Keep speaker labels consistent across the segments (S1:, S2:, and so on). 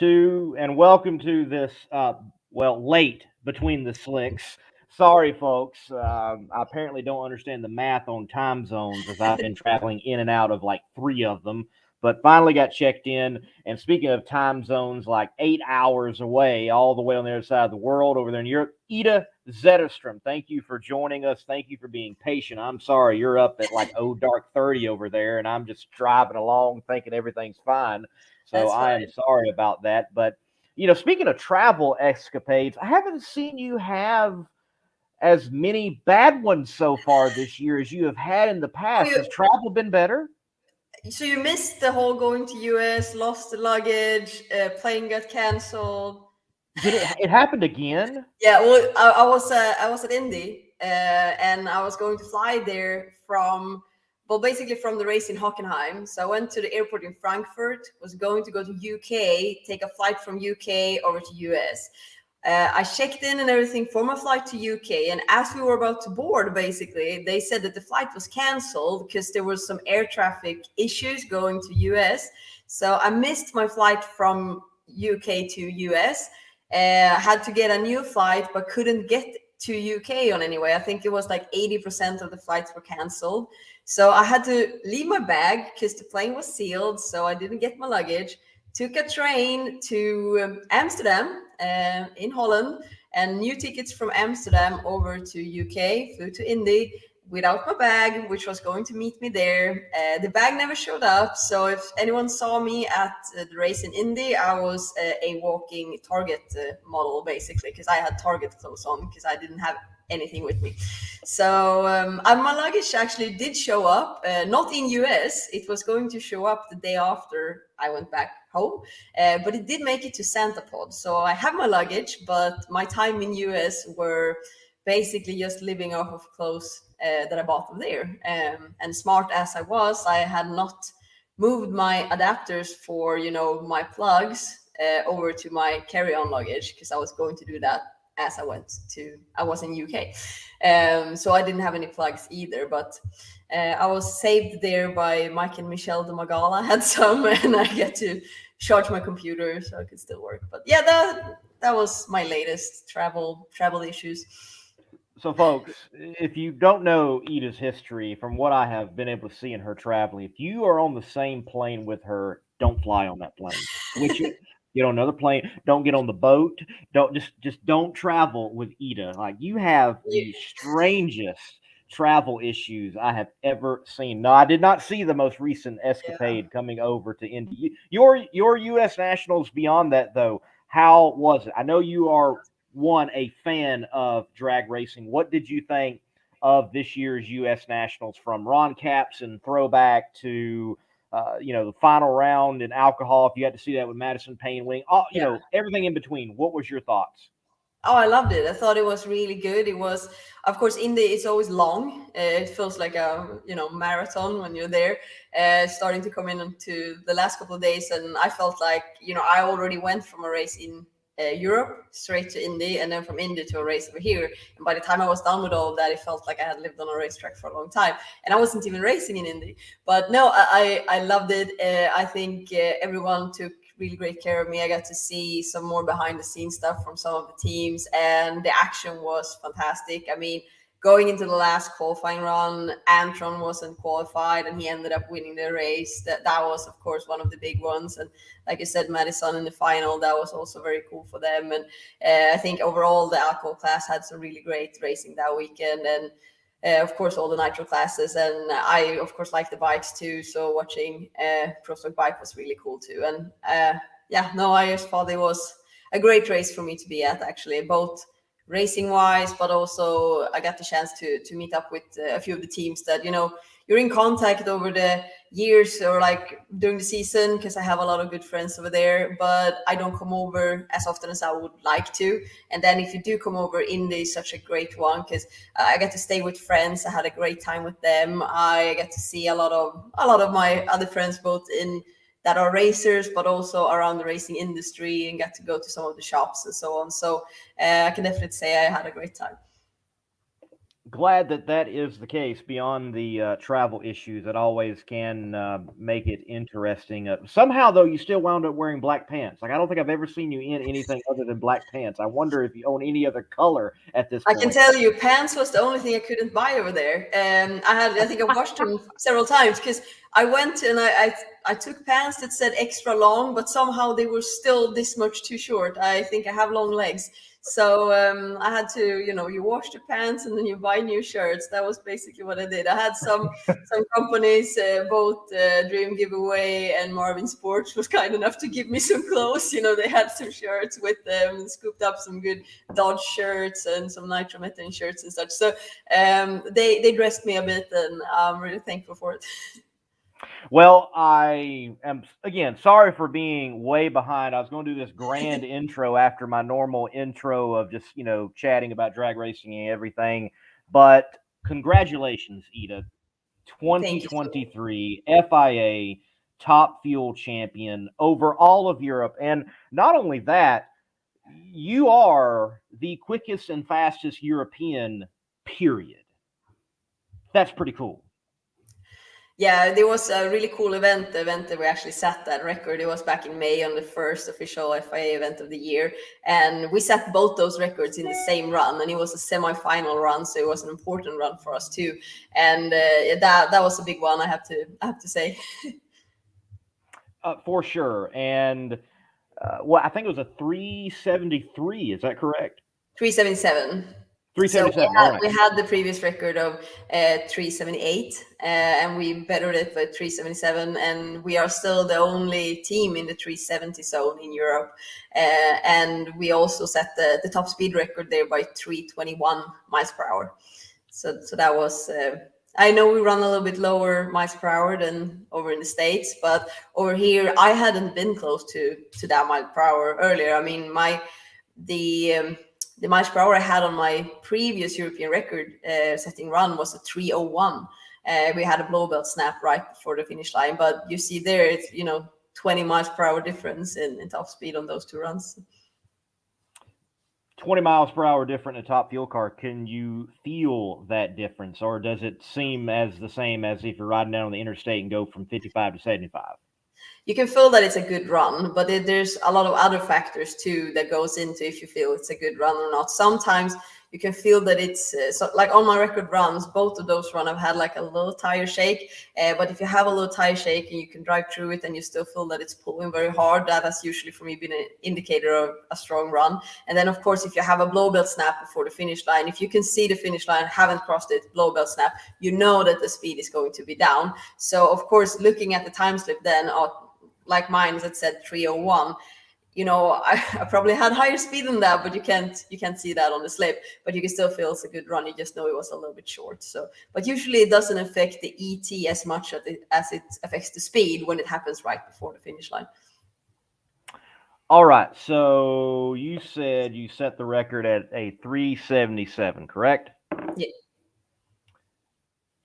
S1: welcome to this, late between the slicks. Sorry, folks. I apparently don't understand the math on time zones as I've been traveling in and out of like three of them, but finally got checked in. And speaking of time zones, like 8 hours away, all the way on the other side of the world over there in Europe, Ida Zetterstrom, thank you for joining us. Thank you for being patient. I'm sorry you're up at like dark 30 over there, and I'm just driving along thinking everything's fine. So
S2: That's
S1: I am
S2: fine.
S1: sorry about that. But, speaking of travel escapades, I haven't seen you have as many bad ones so far this year as you have had in the
S2: Oh,
S1: past. Has travel been better?
S2: so you missed the whole going to US, lost the luggage, plane got canceled.
S1: Did it happened again?
S2: Yeah, well, I was at Indy, and I was going to fly there from, well, basically from the race in Hockenheim. So I went to the airport in Frankfurt, was going to go to UK, take a flight from UK over to US. I checked in and everything for my flight to UK, and as we were about to board, basically, they said that the flight was canceled because there was some air traffic issues going to US. So I missed my flight from UK to US. Had to get a new flight, but couldn't get to UK on anyway. I think it was like 80% of the flights were canceled. So I had to leave my bag because the plane was sealed. So I didn't get my luggage. Took a train to Amsterdam in Holland, and new tickets from Amsterdam over to UK. Flew to Indy without my bag, which was going to meet me there. The bag never showed up. So if anyone saw me at the race in Indy, I was a walking Target model, basically, because I had Target clothes on because I didn't have anything with me. So my luggage actually did show up, not in US. It was going to show up the day after I went back home, but it did make it to Santa Pod. So I have my luggage, but my time in US were basically just living off of clothes that I bought them there. And smart as I was, I had not moved my adapters for my plugs over to my carry-on luggage because I was going to do that as I was in UK. So I didn't have any plugs either, but I was saved there by Mike and Michelle de Magala had some, and I get to charge my computer so I could still work. But yeah, that was my latest travel issues.
S1: So, folks, if you don't know Ida's history, from what I have been able to see in her traveling, if you are on the same plane with her, don't fly on that plane. Switch it. Get on another plane. Don't get on the boat. Don't just don't travel with Ida. Like, you have the strangest travel issues I have ever seen. No, I did not see the most recent
S2: Yeah.
S1: escapade coming over to India. Your U.S. nationals beyond that though. How was it? I know you are a fan of drag racing. What did you think of this year's U.S. Nationals, from Ron Capson throwback to the final round and alcohol? If you had to see that with Madison Payne winning, all
S2: Yeah.
S1: everything in between. What was your thoughts?
S2: Oh, I loved it. I thought it was really good. It was, of course, Indy is always long. It feels like a marathon when you're there. Starting to come into the last couple of days, and I felt like I already went from a race in Europe straight to Indy, and then from Indy to a race over here. And by the time I was done with all of that, it felt like I had lived on a racetrack for a long time, and I wasn't even racing in Indy. But no, I loved it. I think everyone took really great care of me. I got to see some more behind the scenes stuff from some of the teams, and the action was fantastic. I mean, going into the last qualifying run, Antron wasn't qualified and he ended up winning the race. That was, of course, one of the big ones. And like I said, Madison in the final, that was also very cool for them. And I think overall the alcohol class had some really great racing that weekend. And of course, all the Nitro classes, and I, of course, like the bikes too. So watching Pro Stock Bike was really cool too. And I just thought it was a great race for me to be at, actually, both racing wise, but also I got the chance to meet up with a few of the teams that you're in contact over the years or like during the season, because I have a lot of good friends over there, but I don't come over as often as I would like to. And then if you do come over, Indy is such a great one because I get to stay with friends. I had a great time with them. I get to see a lot of my other friends, both in that are racers, but also around the racing industry, and get to go to some of the shops and so on. So I can definitely say I had a great time.
S1: glad that that is the case beyond the travel issues that always can make it interesting. Somehow, though, you still wound up wearing black pants. Like, I don't think I've ever seen you in anything other than black pants. I wonder if you own any other color at this
S2: I
S1: point.
S2: can tell you, pants was the only thing I couldn't buy over there. I think I washed them several times because I went and I took pants that said extra long, but somehow they were still this much too short. I think I have long legs. So I had to, you wash the pants and then you buy new shirts. That was basically what I did. I had some companies, both Dream Giveaway and Marvin Sports was kind enough to give me some clothes. They had some shirts with them and scooped up some good Dodge shirts and some Nitro shirts and such. So they dressed me a bit, and I'm really thankful for it.
S1: Well, I am, again, sorry for being way behind. I was going to do this grand intro after my normal intro of just, chatting about drag racing and everything. But congratulations, Ida.
S2: Thank you so much.
S1: 2023 FIA Top Fuel Champion over all of Europe. And not only that, you are the quickest and fastest European, period. That's pretty cool.
S2: Yeah, there was a really cool event. The event that we actually set that record. It was back in May on the first official FIA event of the year, and we set both those records in the same run. And it was a semi-final run, so it was an important run for us too. And that was a big one. I have to say.
S1: For sure. And I think it was a 373. Is that correct?
S2: 377.
S1: 377.
S2: So we had the previous record of 378, and we bettered it by 377, and we are still the only team in the 370 zone in Europe. And we also set the top speed record there by 321 miles per hour. So that was. I know we run a little bit lower miles per hour than over in the States, but over here I hadn't been close to that mile per hour earlier. I mean, the miles per hour I had on my previous European record setting run was a 301. We had a blow belt snap right before the finish line, but you see there, it's 20 miles per hour difference in top speed on those two runs.
S1: 20 miles per hour different in a top fuel car. Can you feel that difference, or does it seem as the same as if you're riding down on the interstate and go from 55 to 75?
S2: You can feel that it's a good run, but there's a lot of other factors too that goes into if you feel it's a good run or not. Sometimes you can feel that it's so like on my record runs, both of those runs I've had like a little tire shake. But if you have a little tire shake and you can drive through it and you still feel that it's pulling very hard, that has usually for me been an indicator of a strong run. And then of course, if you have a blow belt snap before the finish line, if you can see the finish line, haven't crossed it, blow belt snap, you know that the speed is going to be down. So of course, looking at the time slip then, like mine that said 301, I probably had higher speed than that, but you can't see that on the slip, but you can still feel it's a good run. You just know it was a little bit short. So, but usually it doesn't affect the ET as much as it affects the speed when it happens right before the finish line.
S1: All right. So you said you set the record at a 377, correct?
S2: Yeah.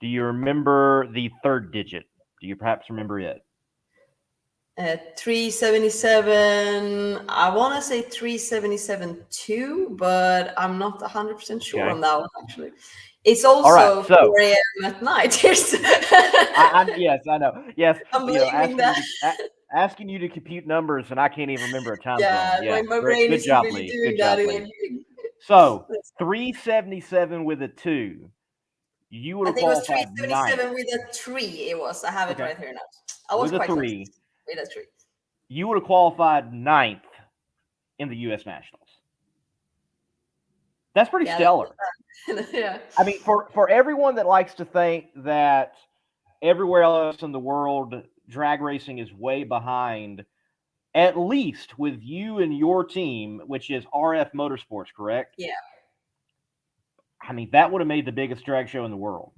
S1: Do you remember the third digit? Do you perhaps remember it?
S2: 377. I want to say 377 too, but I'm not 100% sure on that one actually. It's also 4 a.m. at night.
S1: Yes, I know. Yes,
S2: I'm believing that.
S1: Asking you to compute numbers, and I can't even remember a time
S2: zone. Yeah, my brain is really doing that.
S1: So 377 with a 2. You would have qualified.
S2: I think it was 377 with a 3. It was. I have it right here now. I was
S1: with
S2: quite
S1: a 3.
S2: Close. With a 3.
S1: You would have qualified 9th in the U.S. Nationals. That's pretty stellar.
S2: Yeah.
S1: I mean, for everyone that likes to think that everywhere else in the world drag racing is way behind, at least with you and your team, which is RF Motorsports, correct?
S2: Yeah.
S1: I mean, that would have made the biggest drag show in the world.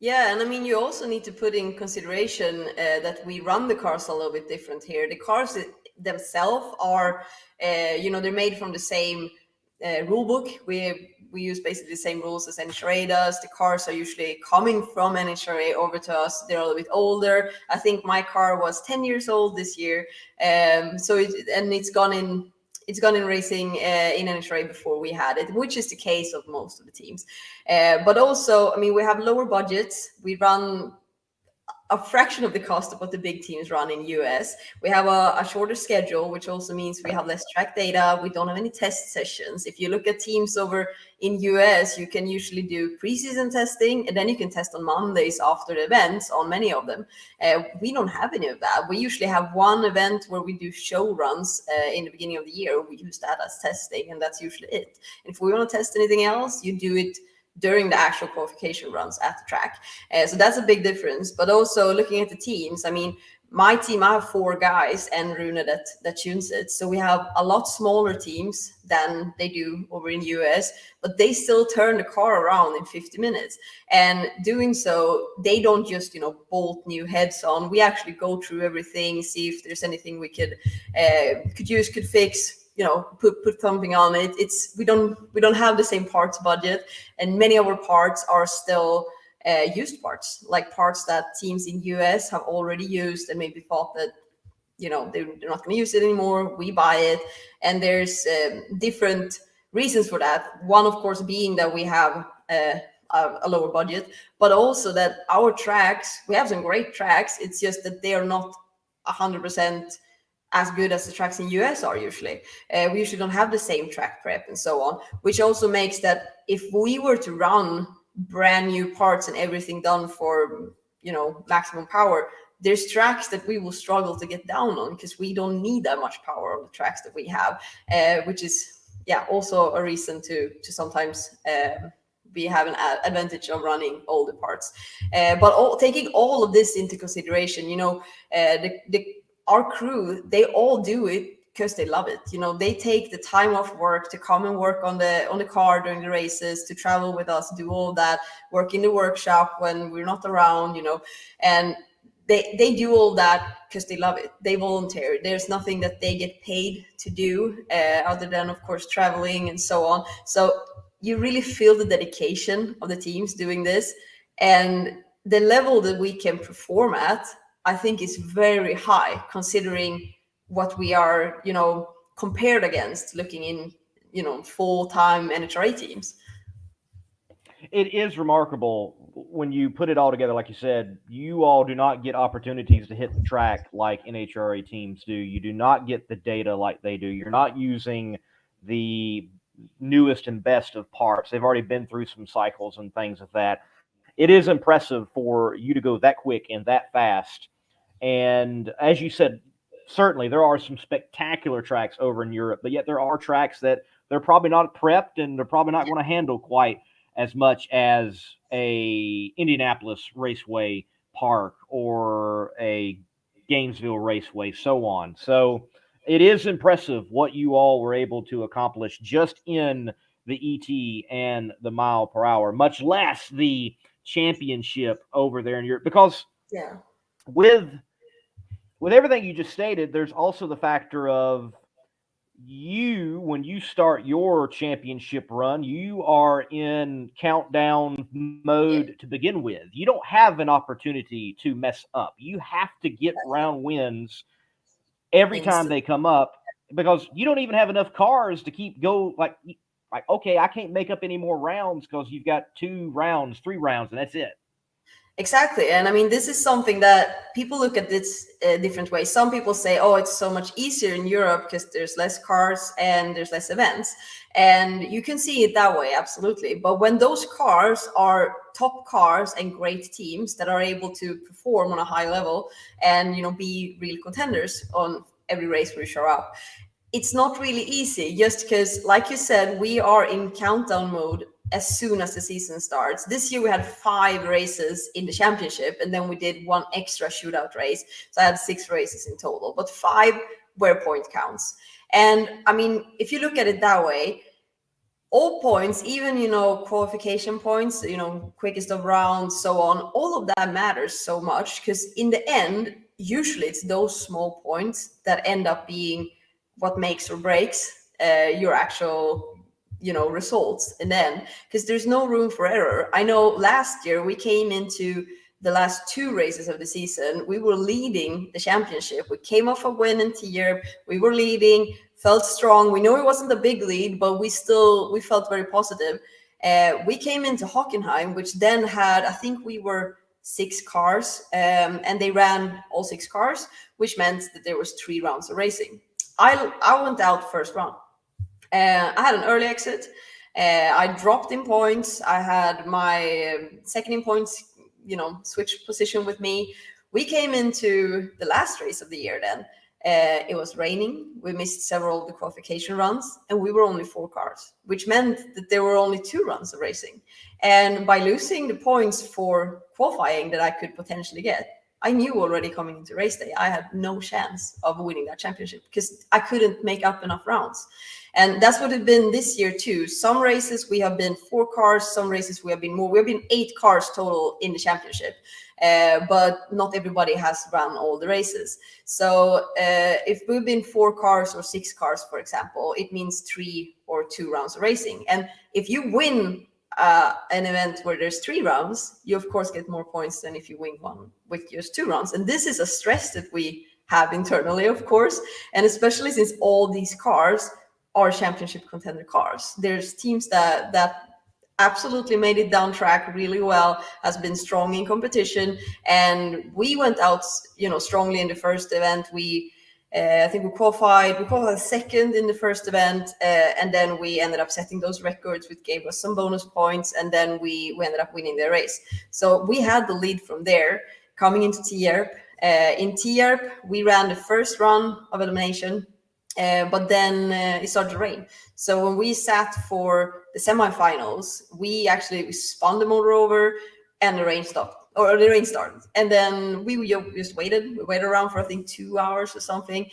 S2: Yeah, and I mean, you also need to put in consideration that we run the cars a little bit different here. The cars themselves are, they're made from the same rule book. We use basically the same rules as NHRA does. The cars are usually coming from NHRA over to us. They're a little bit older. I think my car was 10 years old this year. So it's gone in it's gone in racing in NHRA before we had it, which is the case of most of the teams. But also, I mean, we have lower budgets. We run a fraction of the cost of what the big teams run in US. We have a shorter schedule, which also means we have less track data. We don't have any test sessions. If you look at teams over in US, you can usually do preseason testing, and then you can test on Mondays after the events on many of them. We don't have any of that. We usually have one event where we do show runs in the beginning of the year. We use that as testing, and that's usually it. And if we want to test anything else, you do it during the actual qualification runs at the track. So that's a big difference. But also looking at the teams, I mean, my team, I have 4 guys and Rune that tunes it. So we have a lot smaller teams than they do over in the US, but they still turn the car around in 50 minutes. And doing so, they don't just, bolt new heads on. We actually go through everything, see if there's anything we could use, could fix, put something on it. We don't have the same parts budget, and many of our parts are still used parts, like parts that teams in US have already used and maybe thought that they're not going to use it anymore. We buy it, and there's different reasons for that. One, of course, being that we have a lower budget, but also that our tracks, we have some great tracks. It's just that they are not 100% as good as the tracks in US are usually. We usually don't have the same track prep and so on, which also makes that if we were to run brand new parts and everything done for, maximum power, there's tracks that we will struggle to get down on because we don't need that much power on the tracks that we have, which is, also a reason to sometimes we have an advantage of running older parts. But taking all of this into consideration, our crew, they all do it because they love it. They take the time off work to come and work on the car during the races, to travel with us, do all that, work in the workshop when we're not around, and they do all that because they love it. They volunteer. There's nothing that they get paid to do other than, of course, traveling and so on. So you really feel the dedication of the teams doing this, and the level that we can perform at, I think, is very high considering what we are, compared against looking in, full-time NHRA teams.
S1: It is remarkable when you put it all together. Like you said, you all do not get opportunities to hit the track like NHRA teams do. You do not get the data like they do. You're not using the newest and best of parts. They've already been through some cycles and things of that. It is impressive for you to go that quick and that fast. And as you said, certainly there are some spectacular tracks over in Europe, but yet there are tracks that they're probably not prepped and they're probably not going to handle quite as much as a Indianapolis Raceway Park or a Gainesville Raceway, so on. So it is impressive what you all were able to accomplish just in the ET and the mile per hour, much less the championship over there in Europe. Because with everything you just stated, there's also the factor of you, when you start your championship run, you are in countdown mode to begin with. You don't have an opportunity to mess up. You have to get round wins every time they come up, because you don't even have enough cars to keep go like, okay, I can't make up any more rounds because you've got 2 rounds, 3 rounds, and that's it.
S2: Exactly. And I mean, this is something that people look at this different ways. Some people say, oh, it's so much easier in Europe because there's less cars and there's less events. And you can see it that way, absolutely. But when those cars are top cars and great teams that are able to perform on a high level and, be real contenders on every race where you show up, it's not really easy, just because, like you said, we are in countdown mode as soon as the season starts. This year we had 5 races in the championship, and then we did 1 extra shootout race. So I had 6 races in total, but 5 were point counts. And I mean, if you look at it that way, all points, even, qualification points, quickest of rounds, so on, all of that matters so much, because in the end, usually it's those small points that end up being what makes or breaks your actual results in the end, because there's no room for error. I know last year we came into the last 2 races of the season, we were leading the championship. We came off a win in Europe. We were leading felt strong. We know it wasn't a big lead, but we felt very positive. We came into Hockenheim, which then had, I think we were 6 cars, and they ran all 6 cars, which meant that there was 3 rounds of racing. I went out first round. I had an early exit. I dropped in points. I had my second in points, switch position with me. We came into the last race of the year then. It was raining. We missed several of the qualification runs, and we were only 4 cars, which meant that there were only 2 runs of racing. And by losing the points for qualifying that I could potentially get, I knew already coming into race day, I had no chance of winning that championship because I couldn't make up enough rounds. And that's what it's been this year too. Some races we have been 4 cars, some races we have been more. We have been 8 cars total in the championship, but not everybody has run all the races. So if we've been 4 cars or 6 cars, for example, it means 3 or 2 rounds of racing. And if you win an event where there's 3 rounds, you of course get more points than if you win one with just 2 rounds. And this is a stress that we have internally, of course, and especially since all these cars are championship contender cars. There's teams that absolutely made it down track really well, has been strong in competition, and we went out, strongly in the first event. I think we qualified second in the first event, and then we ended up setting those records, which gave us some bonus points, and then we ended up winning the race. So we had the lead from there. Coming into Tierp, in Tierp, we ran the first run of elimination, but then it started to rain. So when we sat for the semifinals, we spun the motor over, and the rain stopped. Or the rain started, and then we just waited. We waited around for I think 2 hours or something,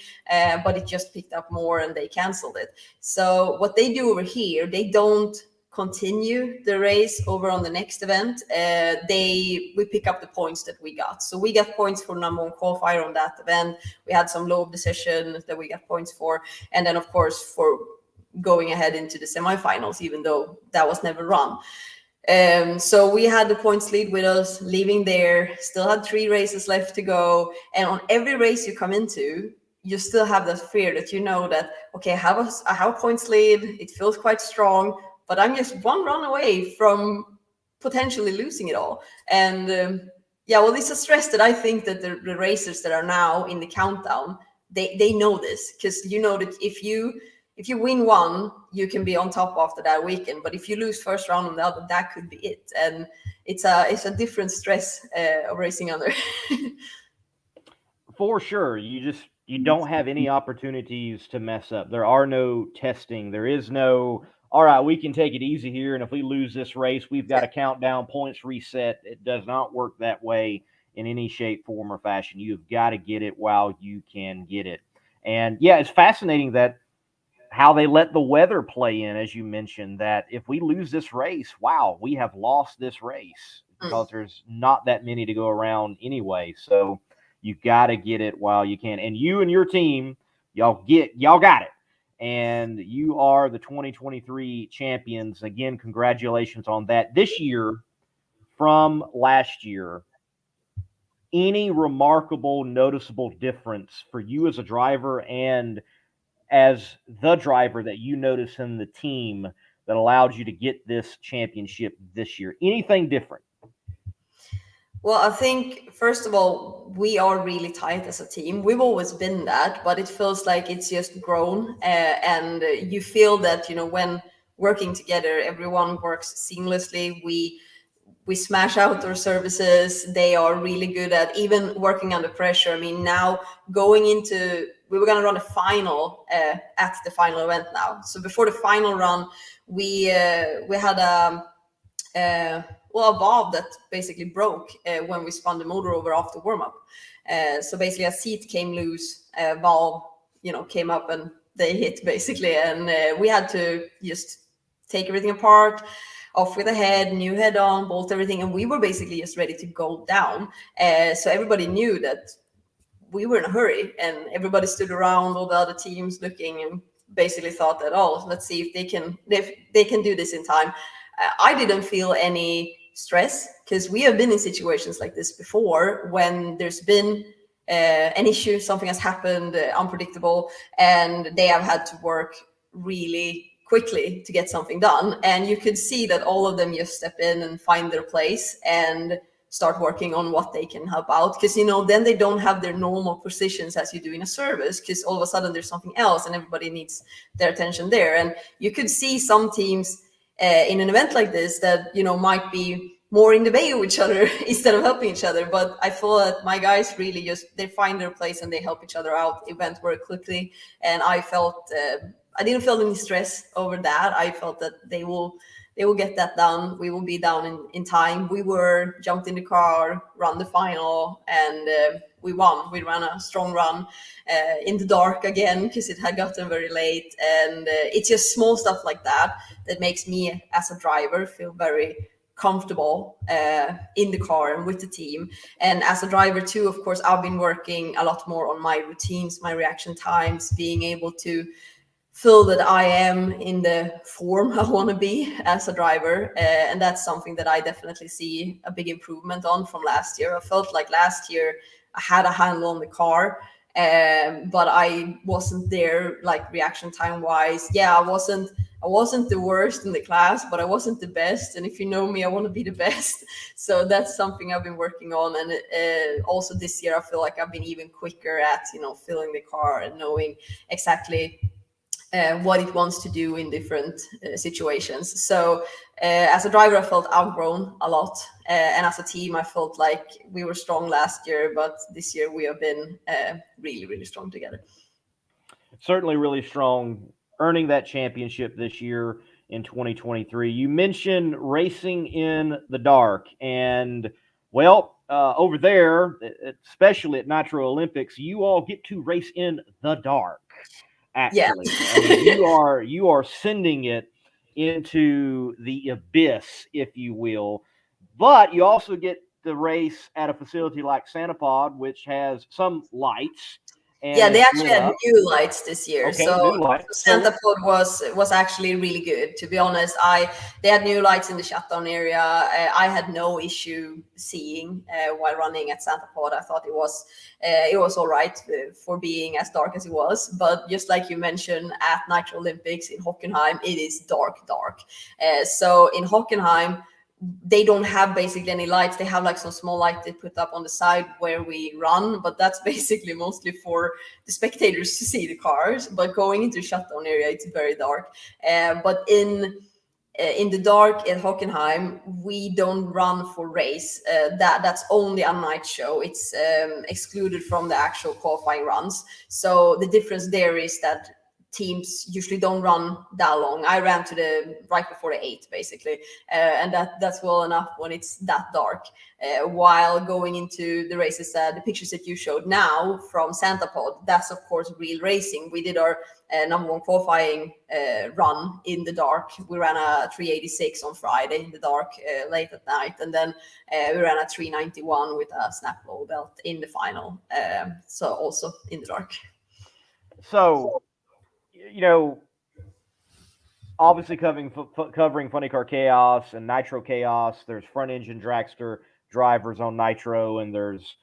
S2: but it just picked up more, and they canceled it. So what they do over here, they don't continue the race over on the next event. We pick up the points that we got. So we got points for number 1 qualifier on that event. We had some low decisions that we got points for, and then of course for going ahead into the semifinals, even though that was never run. So we had the points lead with us leaving there, still had 3 races left to go. And on every race you come into, you still have that fear that that, okay, I have a points lead. It feels quite strong, but I'm just 1 run away from potentially losing it all. And it's a stress that I think that the racers that are now in the countdown, they know this, because that if you win one, you can be on top after that weekend. But if you lose first round on the other, that could be it. And it's a different stress of racing under.
S1: For sure. You don't have any opportunities to mess up. There are no testing. There is no, all right, we can take it easy here, and if we lose this race, we've got a countdown, points reset. It does not work that way in any shape, form, or fashion. You've got to get it while you can get it. And yeah, it's fascinating that how they let the weather play in, as you mentioned, that if we lose this race, wow, we have lost this race because there's not that many to go around anyway. So you got to get it while you can. And you and your team, y'all got it. And you are the 2023 champions. Again, congratulations on that. This year from last year, any remarkable, noticeable difference for you as a driver and as the driver that you notice in the team that allowed you to get this championship this year? Anything different?
S2: Well, I think, first of all, we are really tight as a team. We've always been that, but it feels like it's just grown. And you feel that, when working together, everyone works seamlessly. We smash out our services. They are really good at even working under pressure. I mean, now we were going to run a final at the final event now. So before the final run, we had a valve that basically broke when we spun the motor over after warm-up. So basically a seat came loose, a valve, came up, and they hit basically. And we had to just take everything apart, off with the head, new head on, bolt everything. And we were basically just ready to go down. So everybody knew that we were in a hurry, and everybody stood around, all the other teams looking, and basically thought that, let's see if they can do this in time. I didn't feel any stress because we have been in situations like this before when there's been an issue, something has happened, unpredictable, and they have had to work really quickly to get something done. And you could see that all of them just step in and find their place and start working on what they can help out, because then they don't have their normal positions as you do in a service, because all of a sudden there's something else and everybody needs their attention there. And you could see some teams in an event like this that might be more in the way with each other instead of helping each other. But I feel that my guys really they find their place and they help each other out. It went very quickly, and I didn't feel any stress over that. I felt that they will get that done. We will be down in time. We jumped in the car, run the final, and we won. We ran a strong run in the dark again because it had gotten very late. And it's just small stuff like that makes me as a driver feel very comfortable in the car and with the team. And as a driver too, of course, I've been working a lot more on my routines, my reaction times, being able to feel that I am in the form I want to be as a driver. And that's something that I definitely see a big improvement on from last year. I felt like last year I had a handle on the car, but I wasn't there like reaction time wise. Yeah, I wasn't the worst in the class, but I wasn't the best. And if you know me, I want to be the best. So that's something I've been working on. And also this year, I feel like I've been even quicker at, filling the car and knowing exactly what it wants to do in different situations. So as a driver, I felt outgrown a lot. And as a team, I felt like we were strong last year, but this year we have been really, really strong together.
S1: Certainly really strong, earning that championship this year in 2023. You mentioned racing in the dark, and over there, especially at Nitro Olympics, you all get to race in the dark. Actually,
S2: Yeah.
S1: I mean, you are sending it into the abyss, if you will. But you also get the race at a facility like Santa Pod, which has some lights. And
S2: yeah, they actually
S1: lit
S2: had
S1: up.
S2: new lights this year.
S1: Okay,
S2: so
S1: new lights.
S2: Santa Pod was actually really good, to be honest. They had new lights in the shutdown area. I had no issue seeing while running at Santa Pod. I thought it was all right for being as dark as it was. But just like you mentioned, at Nitro Olympics in Hockenheim, it is dark. So in Hockenheim, they don't have basically any lights. They have like some small light they put up on the side where we run, but that's basically mostly for the spectators to see the cars. But going into the shutdown area, it's very dark. But in the dark at Hockenheim, we don't run for race. That's only a night show. It's excluded from the actual qualifying runs. So the difference there is that teams usually don't run that long. I ran to the right before the 8, basically, and that's well enough when it's that dark. While going into the races, the pictures that you showed now from Santa Pod, that's of course real racing. We did our number one qualifying run in the dark. We ran a 386 on Friday in the dark late at night, and then we ran a 391 with a snap low belt in the final. So also in the dark.
S1: So, obviously covering Funny Car Chaos and Nitro Chaos. There's front engine dragster drivers on Nitro, and there's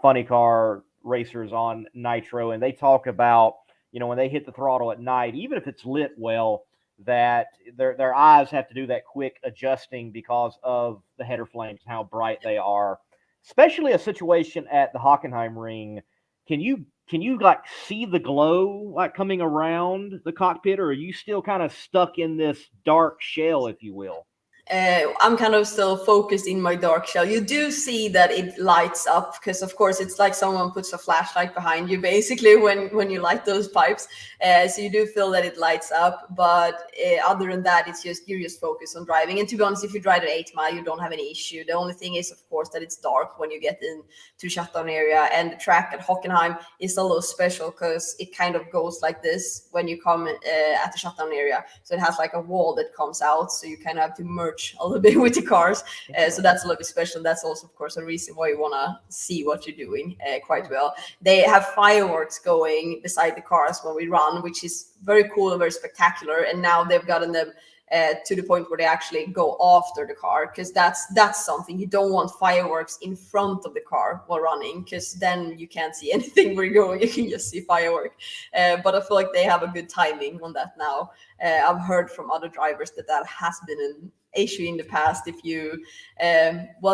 S1: Funny Car racers on Nitro, and they talk about when they hit the throttle at night, even if it's lit well, that their eyes have to do that quick adjusting because of the header flames, how bright they are. Especially a situation at the Hockenheim ring. Can you like see the glow like coming around the cockpit, or are you still kind of stuck in this dark shell, if you will?
S2: I'm kind of still focused in my dark shell. You do see that it lights up because, of course, it's like someone puts a flashlight behind you, basically, when you light those pipes. So you do feel that it lights up. But other than that, you're just focused on driving. And to be honest, if you drive at 8 Mile, you don't have any issue. The only thing is, of course, that it's dark when you get into shutdown area. And the track at Hockenheim is a little special because it kind of goes like this when you come at the shutdown area. So it has like a wall that comes out. So you kind of have to merge a little bit with the cars, so that's a little bit special. That's also, of course, a reason why you want to see what you're doing quite well. They have fireworks going beside the cars when we run, which is very cool and very spectacular. And now they've gotten them to the point where they actually go after the car, because that's something. You don't want fireworks in front of the car while running, because then you can't see anything where you're going. You can just see firework. But I feel like they have a good timing on that now. I've heard from other drivers that has been an issue in the past. If you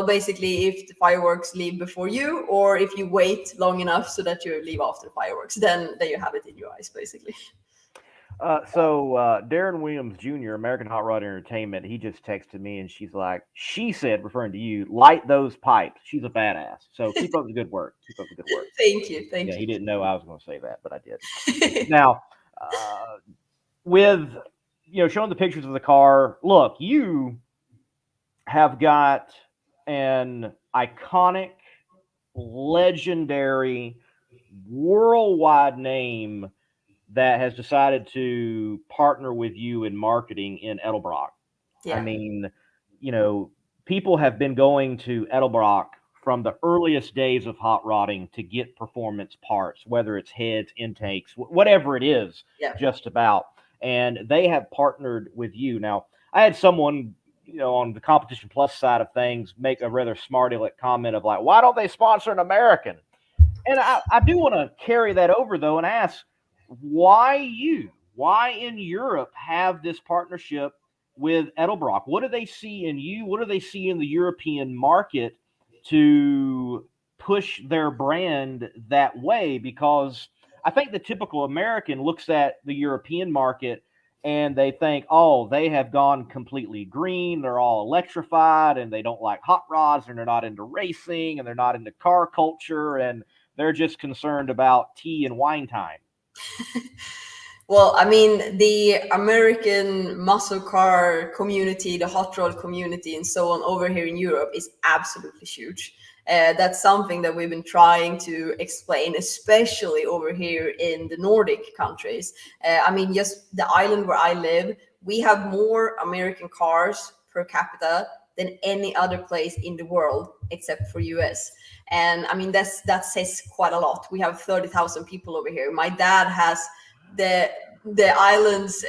S2: basically if the fireworks leave before you, or if you wait long enough so that you leave after the fireworks, then you have it in your eyes basically.
S1: Darren Williams Jr., American Hot Rod Entertainment, he just texted me and she said, referring to you, light those pipes. She's a badass. So keep up the good work. Keep up the good work.
S2: Thank you.
S1: Yeah, he didn't know I was going to say that, but I did. Now, with showing the pictures of the car, look, you have got an iconic, legendary, worldwide name that has decided to partner with you in marketing in Edel Brock. Yeah. I mean, people have been going to Edel Brock from the earliest days of hot rodding to get performance parts, whether it's heads, intakes, whatever it is, just about. And they have partnered with you. Now, I had someone, on the Competition Plus side of things, make a rather smart aleck comment of like, why don't they sponsor an American? And I do want to carry that over, though, and ask, why in Europe have this partnership with Edel Brock? What do they see in you? What do they see in the European market to push their brand that way? Because I think the typical American looks at the European market and they think, oh, they have gone completely green. They're all electrified and they don't like hot rods and they're not into racing and they're not into car culture and they're just concerned about tea and wine time.
S2: Well, I mean, the American muscle car community, the hot rod community and so on over here in Europe is absolutely huge. That's something that we've been trying to explain, especially over here in the Nordic countries. I mean, just the island where I live, we have more American cars per capita than any other place in the world except for US. And I mean, that says quite a lot. We have 30,000 people over here. My dad has the island's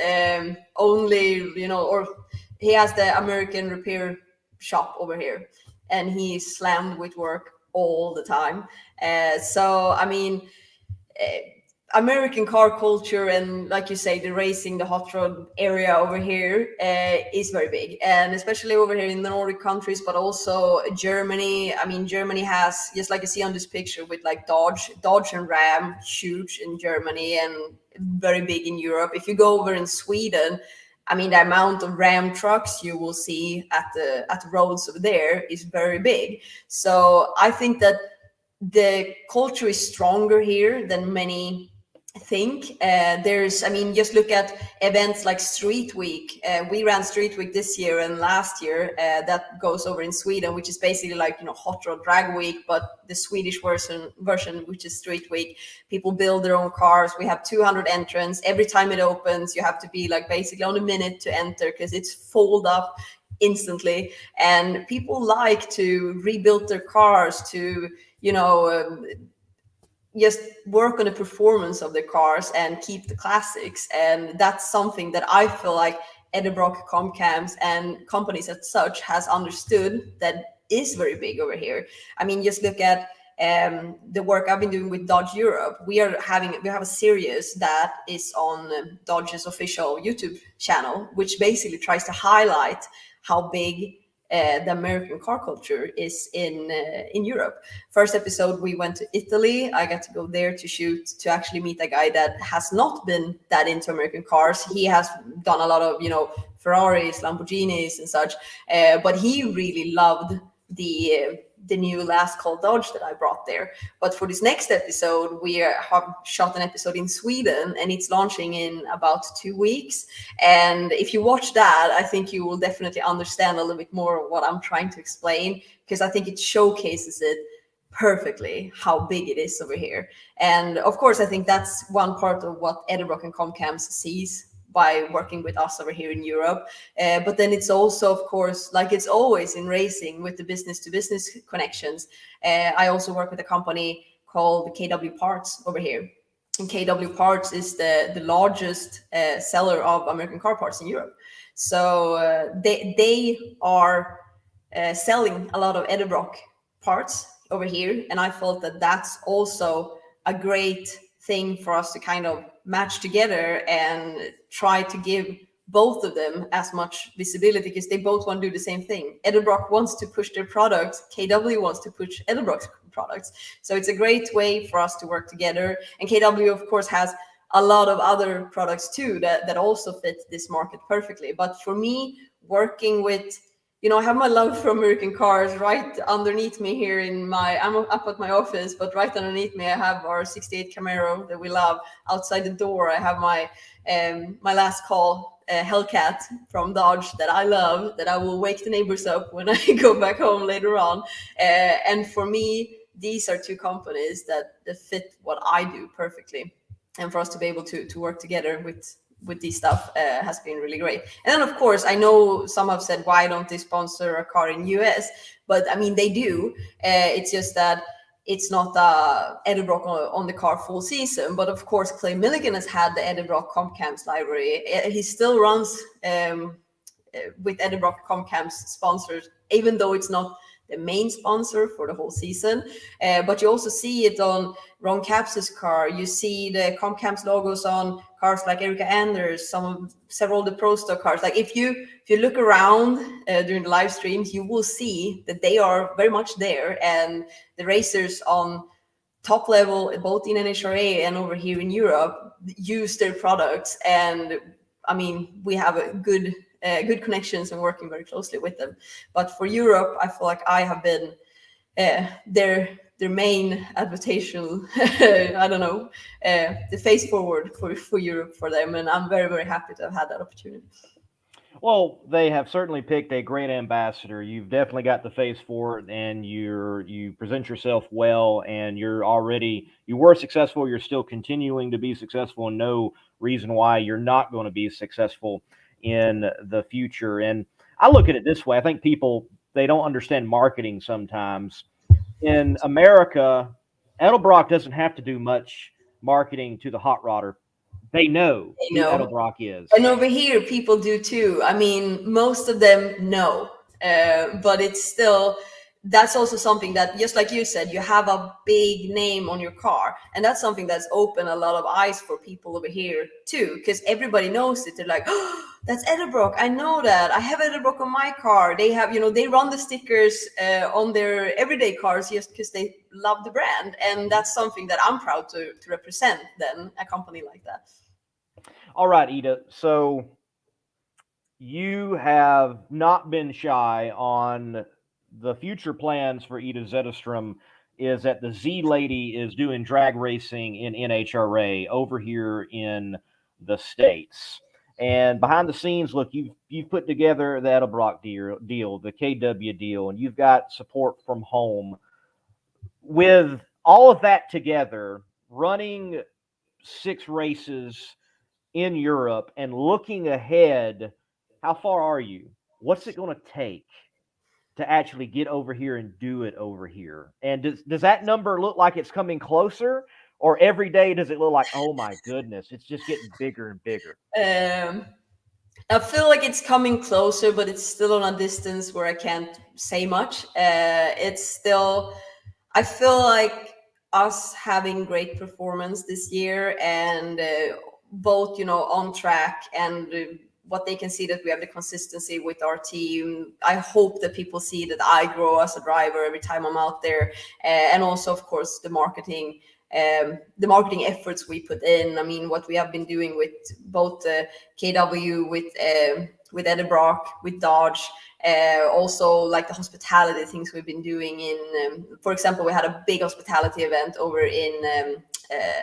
S2: only, or he has the American repair shop over here, and he's slammed with work all the time. So I mean, American car culture and, like you say, the racing, the hot rod area over here is very big, and especially over here in the Nordic countries, but also Germany. I mean, Germany has, just like you see on this picture with like Dodge and Ram, huge in Germany and very big in Europe. If you go over in Sweden, I mean, the amount of Ram trucks you will see at the roads over there is very big. So I think that the culture is stronger here than many think. I mean, just look at events like Street Week. We ran Street Week this year and last year. That goes over in Sweden, which is basically like, hot rod drag week, but the Swedish version, which is Street Week. People build their own cars. We have 200 entrants. Every time it opens, you have to be like basically on a minute to enter because it's fold up instantly. And people like to rebuild their cars to, just work on the performance of the cars and keep the classics. And that's something that I feel like Edel Brock, Comcams, and companies as such has understood that is very big over here. I mean, just look at the work I've been doing with Dodge Europe. We have a series that is on Dodge's official YouTube channel, which basically tries to highlight how big the American car culture is in Europe. First episode, we went to Italy. I got to go there to actually meet a guy that has not been that into American cars. He has done a lot of, Ferraris, Lamborghinis and such, but he really loved the new last call Dodge that I brought there. But for this next episode, we have shot an episode in Sweden and it's launching in about 2 weeks. And if you watch that, I think you will definitely understand a little bit more of what I'm trying to explain, because I think it showcases it perfectly how big it is over here. And of course, I think that's one part of what Edel Brock and Comcams sees by working with us over here in Europe. But then it's also, of course, like it's always in racing with the business to business connections. I also work with a company called KW Parts over here. And KW Parts is the largest seller of American car parts in Europe. So they are selling a lot of Edel Brock parts over here, and I felt that that's also a great thing for us to kind of match together and try to give both of them as much visibility, because they both want to do the same thing. Edel Brock wants to push their products, KW wants to push Edel Brock's products. So it's a great way for us to work together. And KW, of course, has a lot of other products too that also fit this market perfectly. But for me, working with, I have my love for American cars right underneath me here I'm up at my office, but right underneath me, I have our 68 Camaro that we love. Outside the door, I have my last call Hellcat from Dodge that I love, that I will wake the neighbors up when I go back home later on. And for me, these are two companies that fit what I do perfectly. And for us to be able to work together with this stuff has been really great. And then, of course, I know some have said, why don't they sponsor a car in US? But I mean, they do. It's just that it's not Edel Brock on the car full season. But of course, Clay Milligan has had the Edel Brock Comp Camps library. He still runs with Edel Brock Comp Camps sponsors, even though it's not the main sponsor for the whole season. But you also see it on Ron Caps's car. You see the Comp Camps logos on cars like Erica Anders, several of the Pro Stock cars. Like if you look around during the live streams, you will see that they are very much there, and the racers on top level, both in NHRA and over here in Europe, use their products. And I mean, we have a good connections and working very closely with them. But for Europe, I feel like I have been their main advertisement, I don't know, the face forward for Europe for them. And I'm very, very happy to have had that opportunity.
S1: Well, they have certainly picked a great ambassador. You've definitely got the face for it, and you present yourself well, and you were successful. You're still continuing to be successful, and no reason why you're not going to be successful in the future. And I look at it this way. I think people, they don't understand marketing sometimes. In America, Edel Brock doesn't have to do much marketing to the hot rodder. They know who Edel Brock is.
S2: And over here, people do too. I mean, most of them know, but it's still, that's also something that, just like you said, you have a big name on your car. And that's something that's opened a lot of eyes for people over here too, because everybody knows it. They're like, oh, that's Edel Brock. I know that. I have Edel Brock on my car. They have, they run the stickers on their everyday cars just because they love the brand. And that's something that I'm proud to represent then, a company like that.
S1: All right, Ida. So you have not been shy on the future plans for Ida Zetterstrom is that the Z Lady is doing drag racing in NHRA over here in the States. And behind the scenes, look, you've put together the Edel Brock deal, the KW deal, and you've got support from home. With all of that together, running 6 races in Europe and looking ahead, how far are you? What's it going to take to actually get over here and do it over here? And does that number look like it's coming closer, or every day does it look like, oh my goodness, it's just getting bigger and bigger?
S2: I feel like it's coming closer, but it's still on a distance where I can't say much. It's still, I feel like us having great performance this year, and both, on track, and what they can see that we have the consistency with our team. I hope that people see that I grow as a driver every time I'm out there, and also, of course, the marketing efforts we put in. I mean, what we have been doing with both KW, with Edel Brock, with Dodge, also like the hospitality things we've been doing in, for example, we had a big hospitality event over in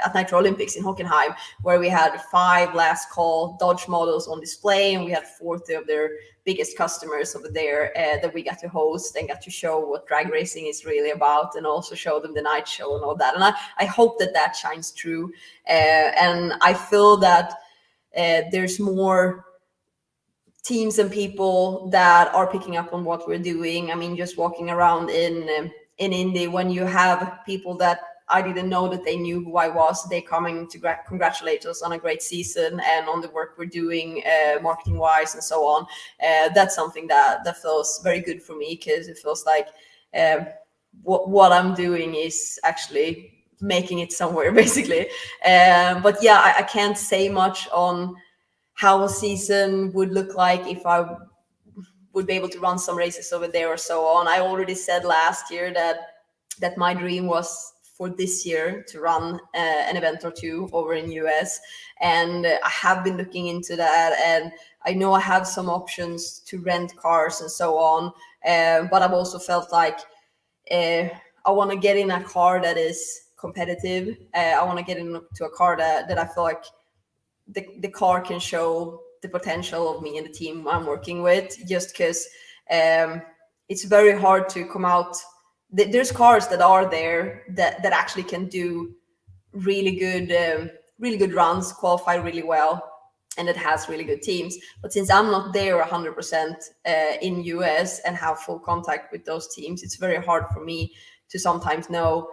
S2: at Nitro Olympics in Hockenheim, where we had 5 last call Dodge models on display, and we had 40 of their biggest customers over there that we got to host and got to show what drag racing is really about, and also show them the night show and all that. And I hope that shines through, and I feel that there's more teams and people that are picking up on what we're doing. I mean, just walking around in Indy, when you have people that I didn't know that they knew who I was. They coming to congratulate us on a great season and on the work we're doing marketing wise and so on. That's something that feels very good for me, because it feels like what I'm doing is actually making it somewhere, basically. But yeah, I can't say much on how a season would look like if I would be able to run some races over there or so on. I already said last year that my dream was for this year to run an event or two over in US, and I have been looking into that, and I know I have some options to rent cars and so on, but I've also felt like I want to get in a car that is competitive. I want to get into a car that I feel like the car can show the potential of me and the team I'm working with, just because it's very hard to come out. There's cars that are there that actually can do really good runs, qualify really well, and it has really good teams. But since I'm not there 100% in US and have full contact with those teams, it's very hard for me to sometimes know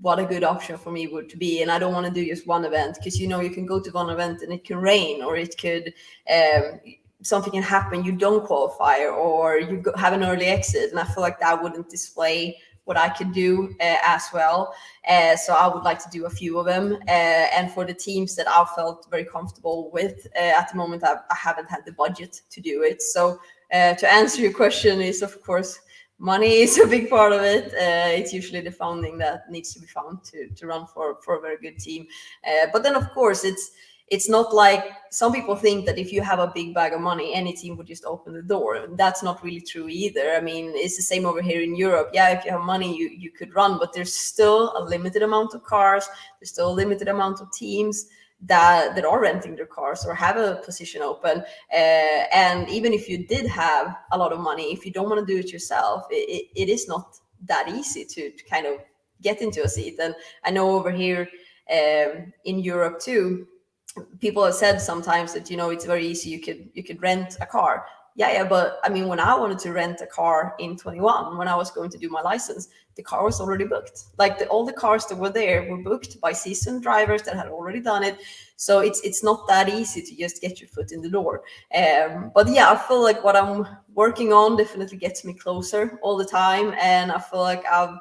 S2: what a good option for me would be. And I don't want to do just one event, because you can go to one event and it can rain, or it could something can happen, you don't qualify, or you have an early exit, and I feel like that wouldn't display what I could do as well. So I would like to do a few of them, and for the teams that I felt very comfortable with at the moment, I haven't had the budget to do it. So to answer your question is, of course, money is a big part of it. It's usually the funding that needs to be found to run for a very good team. But then, of course, it's not like some people think that if you have a big bag of money, any team would just open the door. That's not really true either. I mean, it's the same over here in Europe. Yeah, if you have money, you could run, but there's still a limited amount of cars. There's still a limited amount of teams that are renting their cars or have a position open. And even if you did have a lot of money, if you don't want to do it yourself, it is not that easy to kind of get into a seat. And I know over here in Europe too, people have said sometimes that it's very easy, you could rent a car. Yeah, but I mean, when I wanted to rent a car in 21, when I was going to do my license, the car was already booked. Like all the cars that were there were booked by seasoned drivers that had already done it. So it's not that easy to just get your foot in the door. But yeah, I feel like what I'm working on definitely gets me closer all the time, and I feel like I've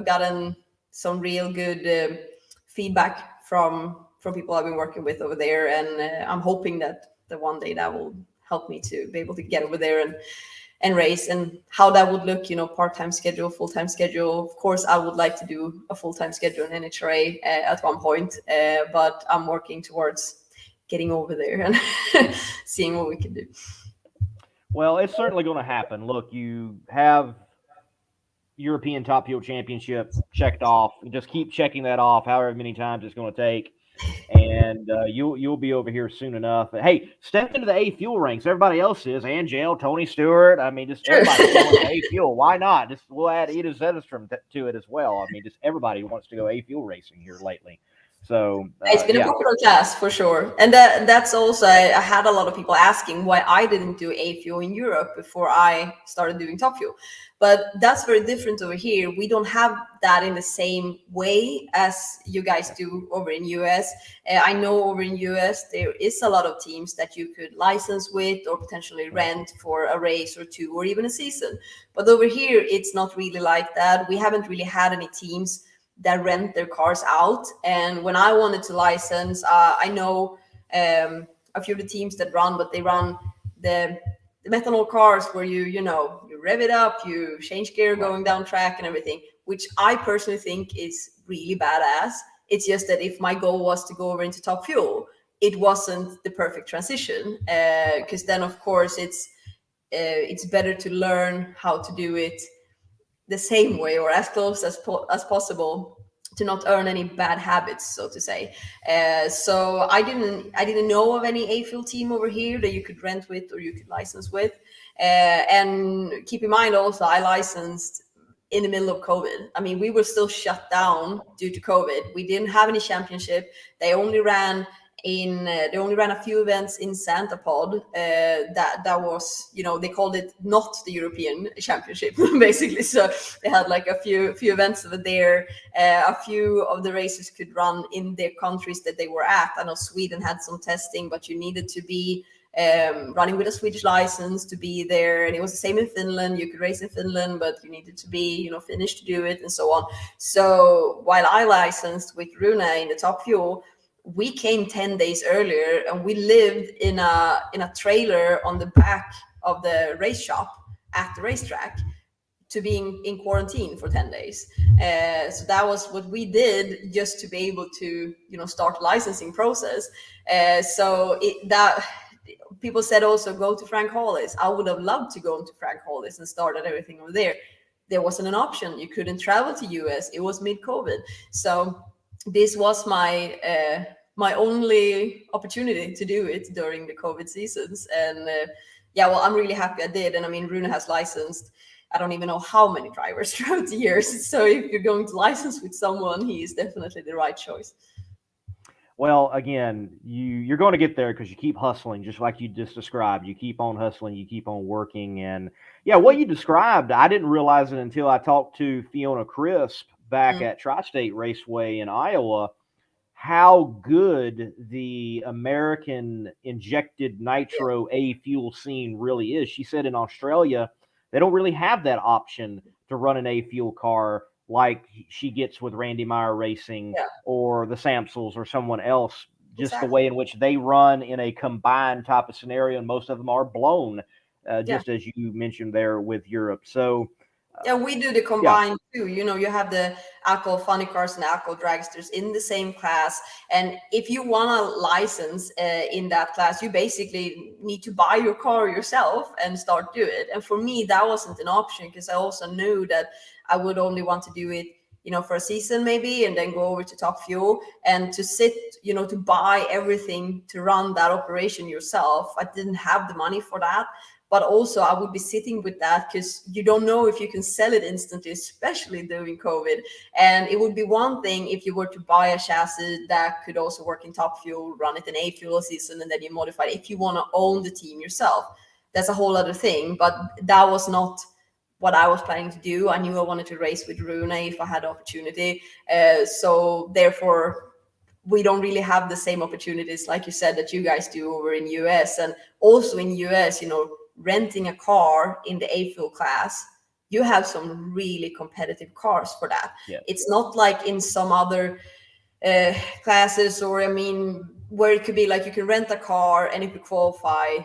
S2: gotten some real good feedback from people I've been working with over there, and I'm hoping that one day that will help me to be able to get over there and race. And how that would look, part-time schedule, full-time schedule. Of course, I would like to do a full-time schedule in NHRA at one point, but I'm working towards getting over there and seeing what we can do.
S1: Well, it's certainly going to happen. Look, you have European Top Fuel Championship checked off. Just keep checking that off however many times it's going to take. And you'll be over here soon enough. Hey, step into the A Fuel ranks. Everybody else is. Angel, Tony Stewart. I mean, just everybody wants to A Fuel. Why not? Just we'll add Edel Zetterstrom to it as well. I mean, just everybody wants to go A Fuel racing here lately. So
S2: it's been a popular class for sure. And that's also, I had a lot of people asking why I didn't do A Fuel in Europe before I started doing Top Fuel. But that's very different over here. We don't have that in the same way as you guys do over in US. I know over in US, there is a lot of teams that you could license with or potentially rent for a race or two or even a season. But over here, it's not really like that. We haven't really had any teams that rent their cars out. And when I wanted to license, I know a few of the teams that run, but they run the methanol cars where you rev it up, you change gear going down track and everything, which I personally think is really badass. It's just that if my goal was to go over into Top Fuel, it wasn't the perfect transition, because then of course it's better to learn how to do it the same way or as close as possible to not earn any bad habits, so to say. So I didn't know of any A-Fuel team over here that you could rent with or you could license with. And keep in mind also, I licensed in the middle of COVID. I mean, we were still shut down due to COVID. We didn't have any championship. They only ran they only ran a few events in Santa Pod. That was, you know, they called it not the European Championship basically. So they had like a few events over there. A few of the races could run in their countries that they were at. I know Sweden had some testing, but you needed to be running with a Swedish license to be there, and it was the same in Finland. You could race in Finland, but you needed to be, you know, Finnish to do it, and so on. So while I licensed with Rune in the Top Fuel, we came 10 days earlier, and we lived in a trailer on the back of the race shop at the racetrack, to being in quarantine for 10 days. So that was what we did, just to be able to, you know, start the licensing process. That people said also go to Frank Hollis. I would have loved to go into Frank Hollis and started everything over there. There wasn't an option. You couldn't travel to US. It was mid-COVID. So this was my my only opportunity to do it during the COVID seasons. And yeah, well, I'm really happy I did. And I mean, Rune has licensed, I don't even know how many drivers throughout the years. So if you're going to license with someone, he is definitely the right choice.
S1: Well, again, you're going to get there because you keep hustling, just like you just described. You keep on hustling, you keep on working. And yeah, what you described, I didn't realize it until I talked to Fiona Crisp back at Tri-State Raceway in Iowa, how good the American injected nitro A fuel scene really is. She said in Australia, they don't really have that option to run an A fuel car like she gets with Randy Meyer Racing or the Samsels or someone else, just the way in which they run in a combined type of scenario. And most of them are blown, just as you mentioned there with Europe. So,
S2: yeah, we do the combined too. You know, you have the alcohol funny cars and alcohol dragsters in the same class. And if you want a license in that class, you basically need to buy your car yourself and start do it. And for me, that wasn't an option, because I also knew that I would only want to do it, you know, for a season maybe, and then go over to Top Fuel. And to sit, you know, to buy everything to run that operation yourself, I didn't have the money for that. But also I would be sitting with that, because you don't know if you can sell it instantly, especially during COVID. And it would be one thing if you were to buy a chassis that could also work in Top Fuel, run it in A fuel season, and then you modify it. If you want to own the team yourself, that's a whole other thing. But that was not what I was planning to do. I knew I wanted to race with Rune if I had the opportunity. So therefore, we don't really have the same opportunities, like you said, that you guys do over in US. And also in US, you know, renting a car in the A fuel class, you have some really competitive cars for that. It's not like in some other classes, or I mean, where it could be like you can rent a car and if you qualify,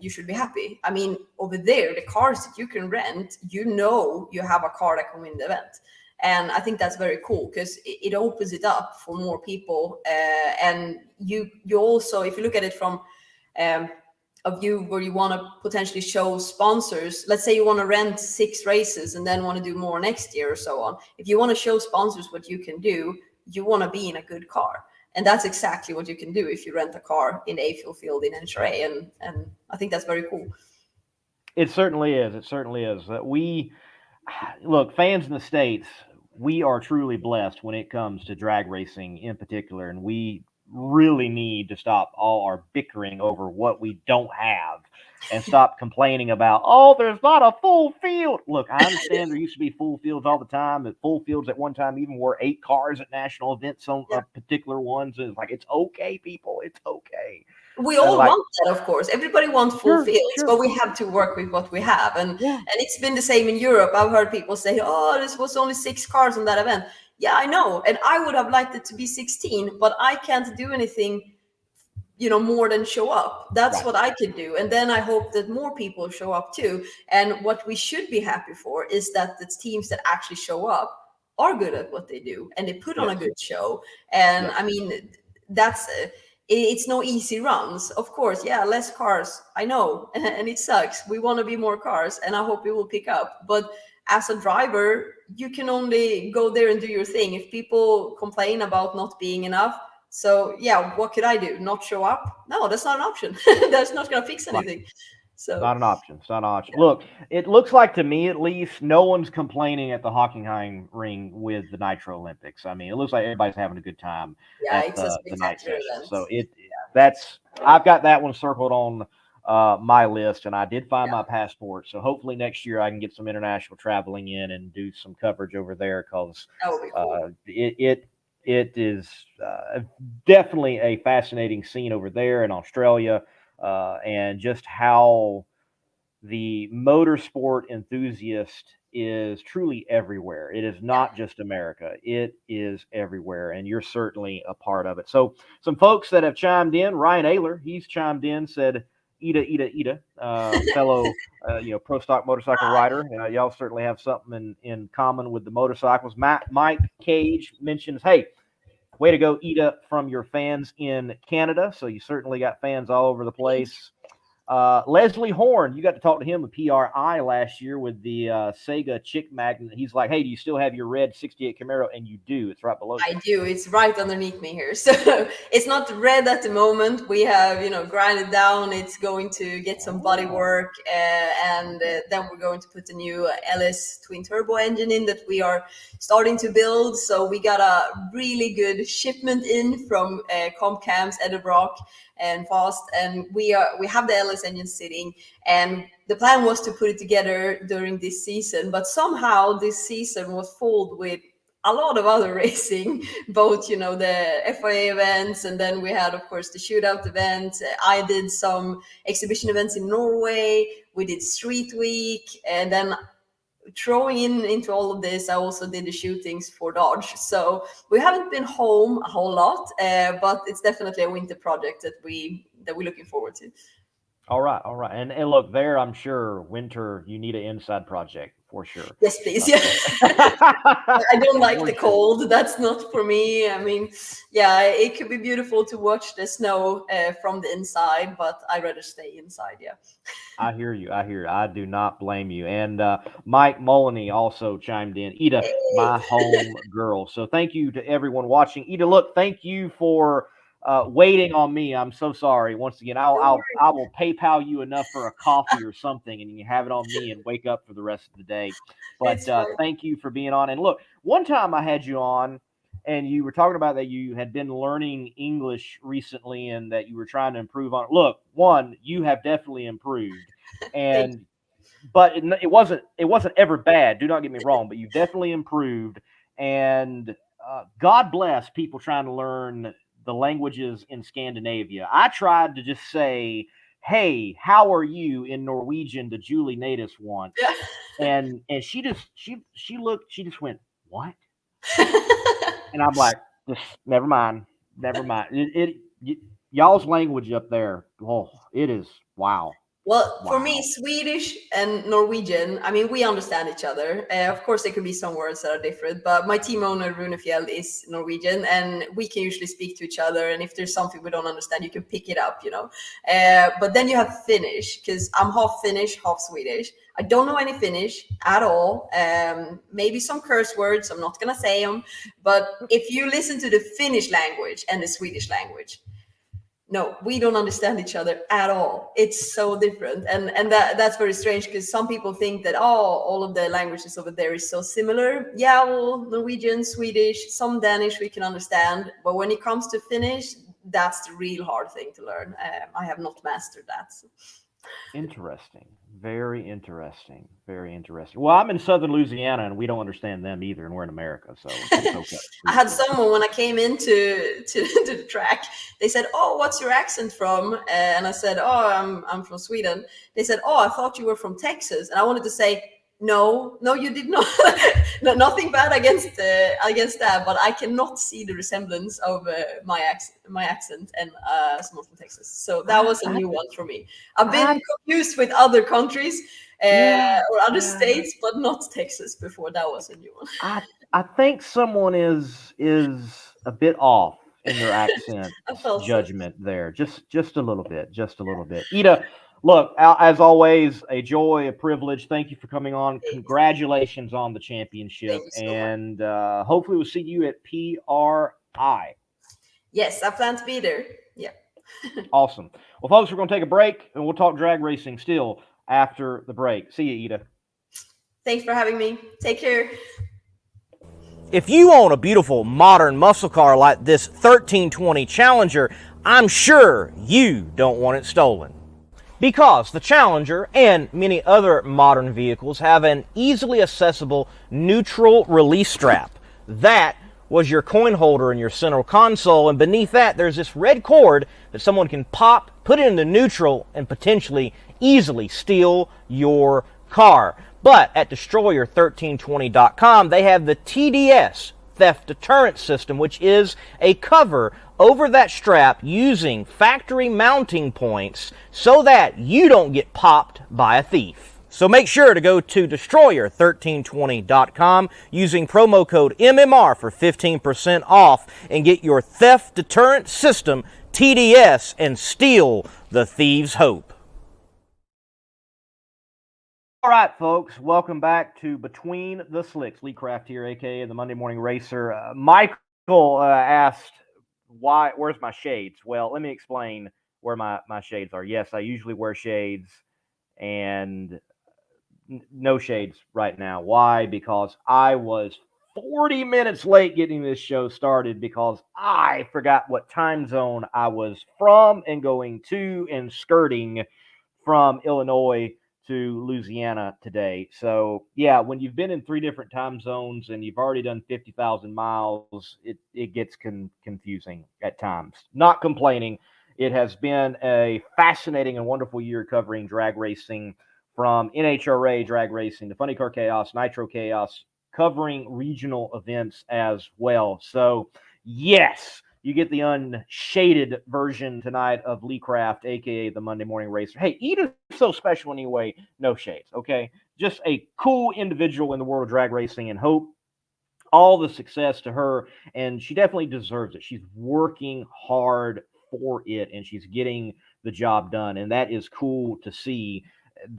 S2: you should be happy. I mean, over there, the cars that you can rent, you know, you have a car that can win the event. And I think that's very cool, because it opens it up for more people. And you also, if you look at it from a view where you want to potentially show sponsors, let's say you want to rent 6 races and then want to do more next year or so on. If you want to show sponsors what you can do, you want to be in a good car. And that's exactly what you can do if you rent a car in the A fuel field in NHRA. And I think that's very cool.
S1: It certainly is. It certainly is. Look, fans in the States, we are truly blessed when it comes to drag racing in particular. And we really need to stop all our bickering over what we don't have and stop complaining about, oh, there's not a full field. Look, I understand there used to be full fields all the time, and full fields at one time even were 8 cars at national events on particular ones. And it's like, it's okay, people. It's okay.
S2: We all want that, of course. Everybody wants full fields, but we have to work with what we have. And it's been the same in Europe. I've heard people say, oh, this was only 6 cars on that event. Yeah, I know. And I would have liked it to be 16, but I can't do anything, you know, more than show up. That's what I could do. And then I hope that more people show up too. And what we should be happy for is that the teams that actually show up are good at what they do and they put on a good show. And I mean, that's it's no easy runs, of course. Less cars, I know, and it sucks. We want to be more cars, and I hope it will pick up. But as a driver, you can only go there and do your thing. If people complain about not being enough, so what could I do? Not show up? No, that's not an option. That's not going to fix anything. So
S1: Not an option. It's not an option. Look, it looks like to me, at least, no one's complaining at the Hockenheim ring with the Nitro Olympics. I mean, it looks like everybody's having a good time
S2: yeah,
S1: at
S2: it's a
S1: the night
S2: spectacular
S1: session.
S2: event.
S1: So that's I've got that one circled on my list, and I did find my passport. So hopefully next year I can get some international traveling in and do some coverage over there because
S2: That would be cool.
S1: it is definitely a fascinating scene over there in Australia, and just how the motorsport enthusiast is truly everywhere. It is not just America, it is everywhere, and you're certainly a part of it. So, some folks that have chimed in, Ryan Ayler, he's chimed in, said, Ida, fellow, pro stock motorcycle rider. Y'all certainly have something in common with the motorcycles. Mike Cage mentions, hey, way to go, Ida, from your fans in Canada. So you certainly got fans all over the place. Leslie Horn, you got to talk to him with PRI last year with the Sega Chick Magnet. He's like, hey, do you still have your red 68 Camaro? And you do. It's right below you.
S2: I do. It's right underneath me here. So it's not red at the moment. We have, grinded down. It's going to get some body work. And then we're going to put the new LS twin turbo engine in that we are starting to build. So we got a really good shipment in from Comp Camps, Edel Brock and Fast. And we have the LS engine sitting, and the plan was to put it together during this season, but somehow this season was filled with a lot of other racing, both, the FIA events, and then we had, of course, the shootout event. I did some exhibition events in Norway. We did Street Week, and then throwing into all of this, I also did the shootings for Dodge. So we haven't been home a whole lot, but it's definitely a winter project that we're looking forward to.
S1: All right. And look, there, I'm sure winter, you need an inside project for sure.
S2: Yes, please. Yeah. I don't like the cold. That's not for me. I mean, yeah, it could be beautiful to watch the snow from the inside, but I'd rather stay inside. Yeah.
S1: I hear you. I do not blame you. And Mike Mullany also chimed in. Ida, my home girl. So thank you to everyone watching. Ida, look, thank you for waiting on me. I'm so sorry. Once again, I will PayPal you enough for a coffee or something, and you can have it on me and wake up for the rest of the day. But thank you for being on. And look, one time I had you on, and you were talking about that you had been learning English recently and that you were trying to improve on it. Look, one, you have definitely improved, but it wasn't ever bad. Do not get me wrong, but you've definitely improved. And God bless people trying to learn the languages in Scandinavia. I tried to just say, hey, how are you in Norwegian to Julie Natus once. Yeah. And she just went, what? And I'm like, just never mind. Y'all's language up there, it is wow.
S2: Well, for me, Swedish and Norwegian, I mean, we understand each other. Of course, there could be some words that are different, but my team owner, Runefjeld, is Norwegian, and we can usually speak to each other. And if there's something we don't understand, you can pick it up, But then you have Finnish, because I'm half Finnish, half Swedish. I don't know any Finnish at all. Maybe some curse words. I'm not going to say them. But if you listen to the Finnish language and the Swedish language, no, we don't understand each other at all. It's so different. And that's very strange, because some people think that, all of the languages over there is so similar. Yeah, well, Norwegian, Swedish, some Danish we can understand. But when it comes to Finnish, that's the real hard thing to learn. I have not mastered that. So.
S1: Interesting. Very interesting. Well, I'm in southern Louisiana, and we don't understand them either, and we're in America, so it's okay.
S2: I had someone, when I came into the track, they said, "Oh, what's your accent from?" And I said, "Oh, I'm from Sweden." They said, "Oh, I thought you were from Texas," and I wanted to say, No, you did not. No, nothing bad against that, but I cannot see the resemblance of my accent and someone from Texas. So that was a new one for me. I've been confused with other countries or other states, but not Texas before. That was a new one.
S1: I think someone is a bit off in their accent judgment there, just a little bit. Ida, look, as always, a joy, a privilege. Thank you for coming on. Congratulations on the championship, and hopefully we'll see you at PRI.
S2: Yes, I plan to be there. Yeah.
S1: Awesome. Well, folks, we're going to take a break, and we'll talk drag racing still after the break. See you, Ida.
S2: Thanks for having me. Take care.
S3: If you own a beautiful modern muscle car like this 1320 Challenger, I'm sure you don't want it stolen. Because the Challenger and many other modern vehicles have an easily accessible neutral release strap. That was your coin holder in your central console, and beneath that there's this red cord that someone can pop, put it into neutral, and potentially easily steal your car. But at destroyer1320.com, they have the TDS, Theft Deterrent System, which is a cover over that strap using factory mounting points so that you don't get popped by a thief. So make sure to go to destroyer1320.com using promo code MMR for 15% off and get your Theft Deterrent System TDS and steal the thieves' hope.
S1: All right, folks, welcome back to Between the Slicks. Lee Craft here, a.k.a. the Monday Morning Racer. Michael asked, where's my shades? Well, let me explain where my shades are. Yes, I usually wear shades, and no shades right now. Why? Because I was 40 minutes late getting this show started because I forgot what time zone I was from and going to and skirting from Illinois to Louisiana today. So, yeah, when you've been in 3 different time zones and you've already done 50,000 miles, it gets confusing at times. Not complaining. It has been a fascinating and wonderful year covering drag racing, from NHRA drag racing to Funny Car Chaos, Nitro Chaos, covering regional events as well. So, yes, you get the unshaded version tonight of Lee Craft, a.k.a. the Monday Morning Racer. Hey, Edith's so special anyway, no shades, okay? Just a cool individual in the world of drag racing, and hope all the success to her, and she definitely deserves it. She's working hard for it, and she's getting the job done, and that is cool to see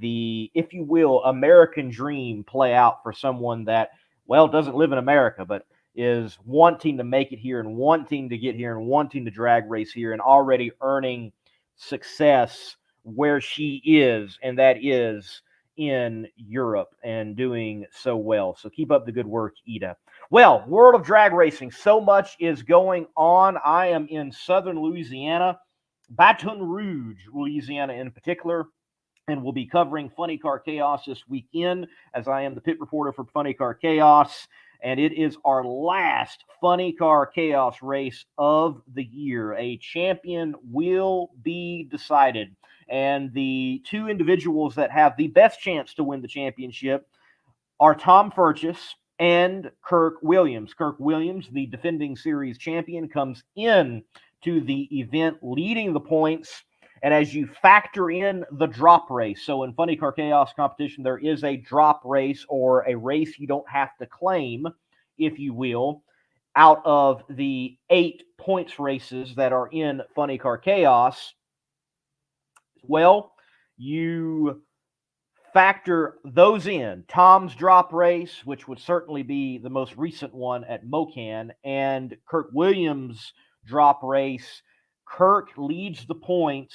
S1: the, if you will, American dream play out for someone that, well, doesn't live in America, but is wanting to make it here and wanting to get here and wanting to drag race here and already earning success where she is, and that is in Europe, and doing so well. So keep up the good work, Ida. Well, world of drag racing, so much is going on. I am in southern Louisiana, Baton Rouge, Louisiana in particular, and we'll be covering Funny Car Chaos this weekend, as I am the pit reporter for Funny Car Chaos, and it is our last Funny Car Chaos race of the year. A champion will be decided, and the 2 individuals that have the best chance to win the championship are Tom Furchess and Kirk Williams. Kirk Williams, the defending series champion, comes in to the event leading the points. And as you factor in the drop race, so in Funny Car Chaos competition, there is a drop race, or a race you don't have to claim, if you will, out of the 8 points races that are in Funny Car Chaos. Well, you factor those in. Tom's drop race, which would certainly be the most recent one at Mocan, and Kirk Williams' drop race. Kirk leads the points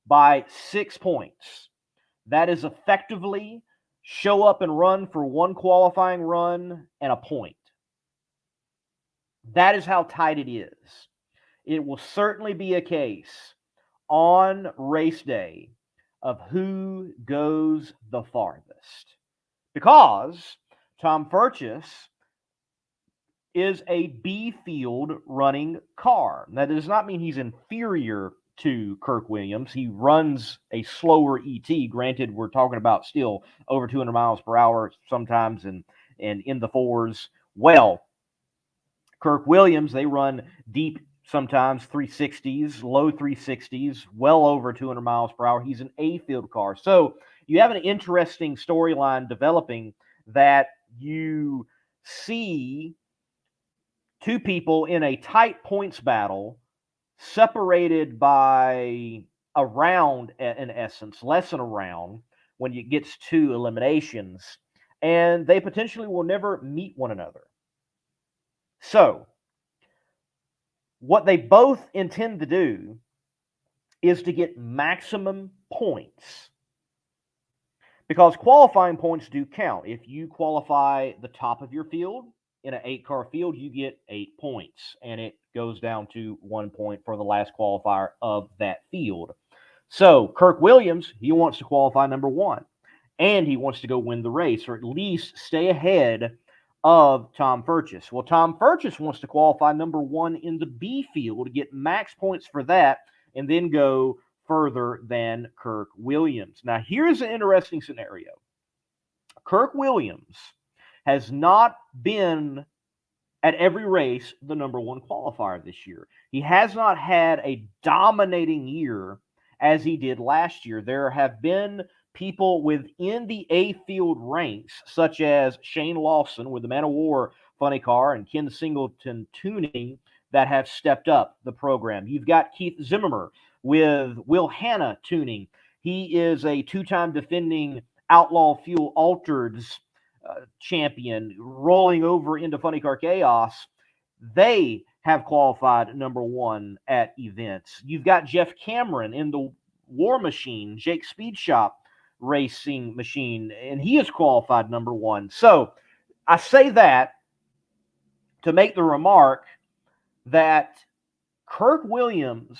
S1: by 6 points. That is effectively show up and run for 1 qualifying run and a point. That is how tight it is. It will certainly be a case on race day of who goes the farthest, because Tom Furchess is a B field running car. That does not mean he's inferior to Kirk Williams. He runs a slower ET. Granted, we're talking about still over 200 miles per hour sometimes, and in the 4s. Well, Kirk Williams, they run deep sometimes 360s, low 360s, well over 200 miles per hour. He's an A field car. So you have an interesting storyline developing, that you see 2 people in a tight points battle, separated by a round, in essence, less than a round, when it gets to eliminations, and they potentially will never meet one another. So, what they both intend to do is to get maximum points, because qualifying points do count. If you qualify the top of your field in an 8-car field, you get 8 points, and it goes down to 1 point for the last qualifier of that field. So Kirk Williams, he wants to qualify number 1, and he wants to go win the race, or at least stay ahead of Tom Furches. Well, Tom Furches wants to qualify number 1 in the B field, get max points for that, and then go further than Kirk Williams. Now, here's an interesting scenario. Kirk Williams has not been at every race the number 1 qualifier this year. He has not had a dominating year as he did last year. There have been people within the A field ranks, such as Shane Lawson with the Man of War Funny Car and Ken Singleton Tuning, that have stepped up the program. You've got Keith Zimmerman with Will Hanna Tuning. He is a 2-time defending Outlaw Fuel Altereds champion, rolling over into Funny Car Chaos. They have qualified number 1 at events. You've got Jeff Cameron in the War Machine, Jake Speed Shop Racing Machine, and he is qualified number 1. So I say that to make the remark that Kirk Williams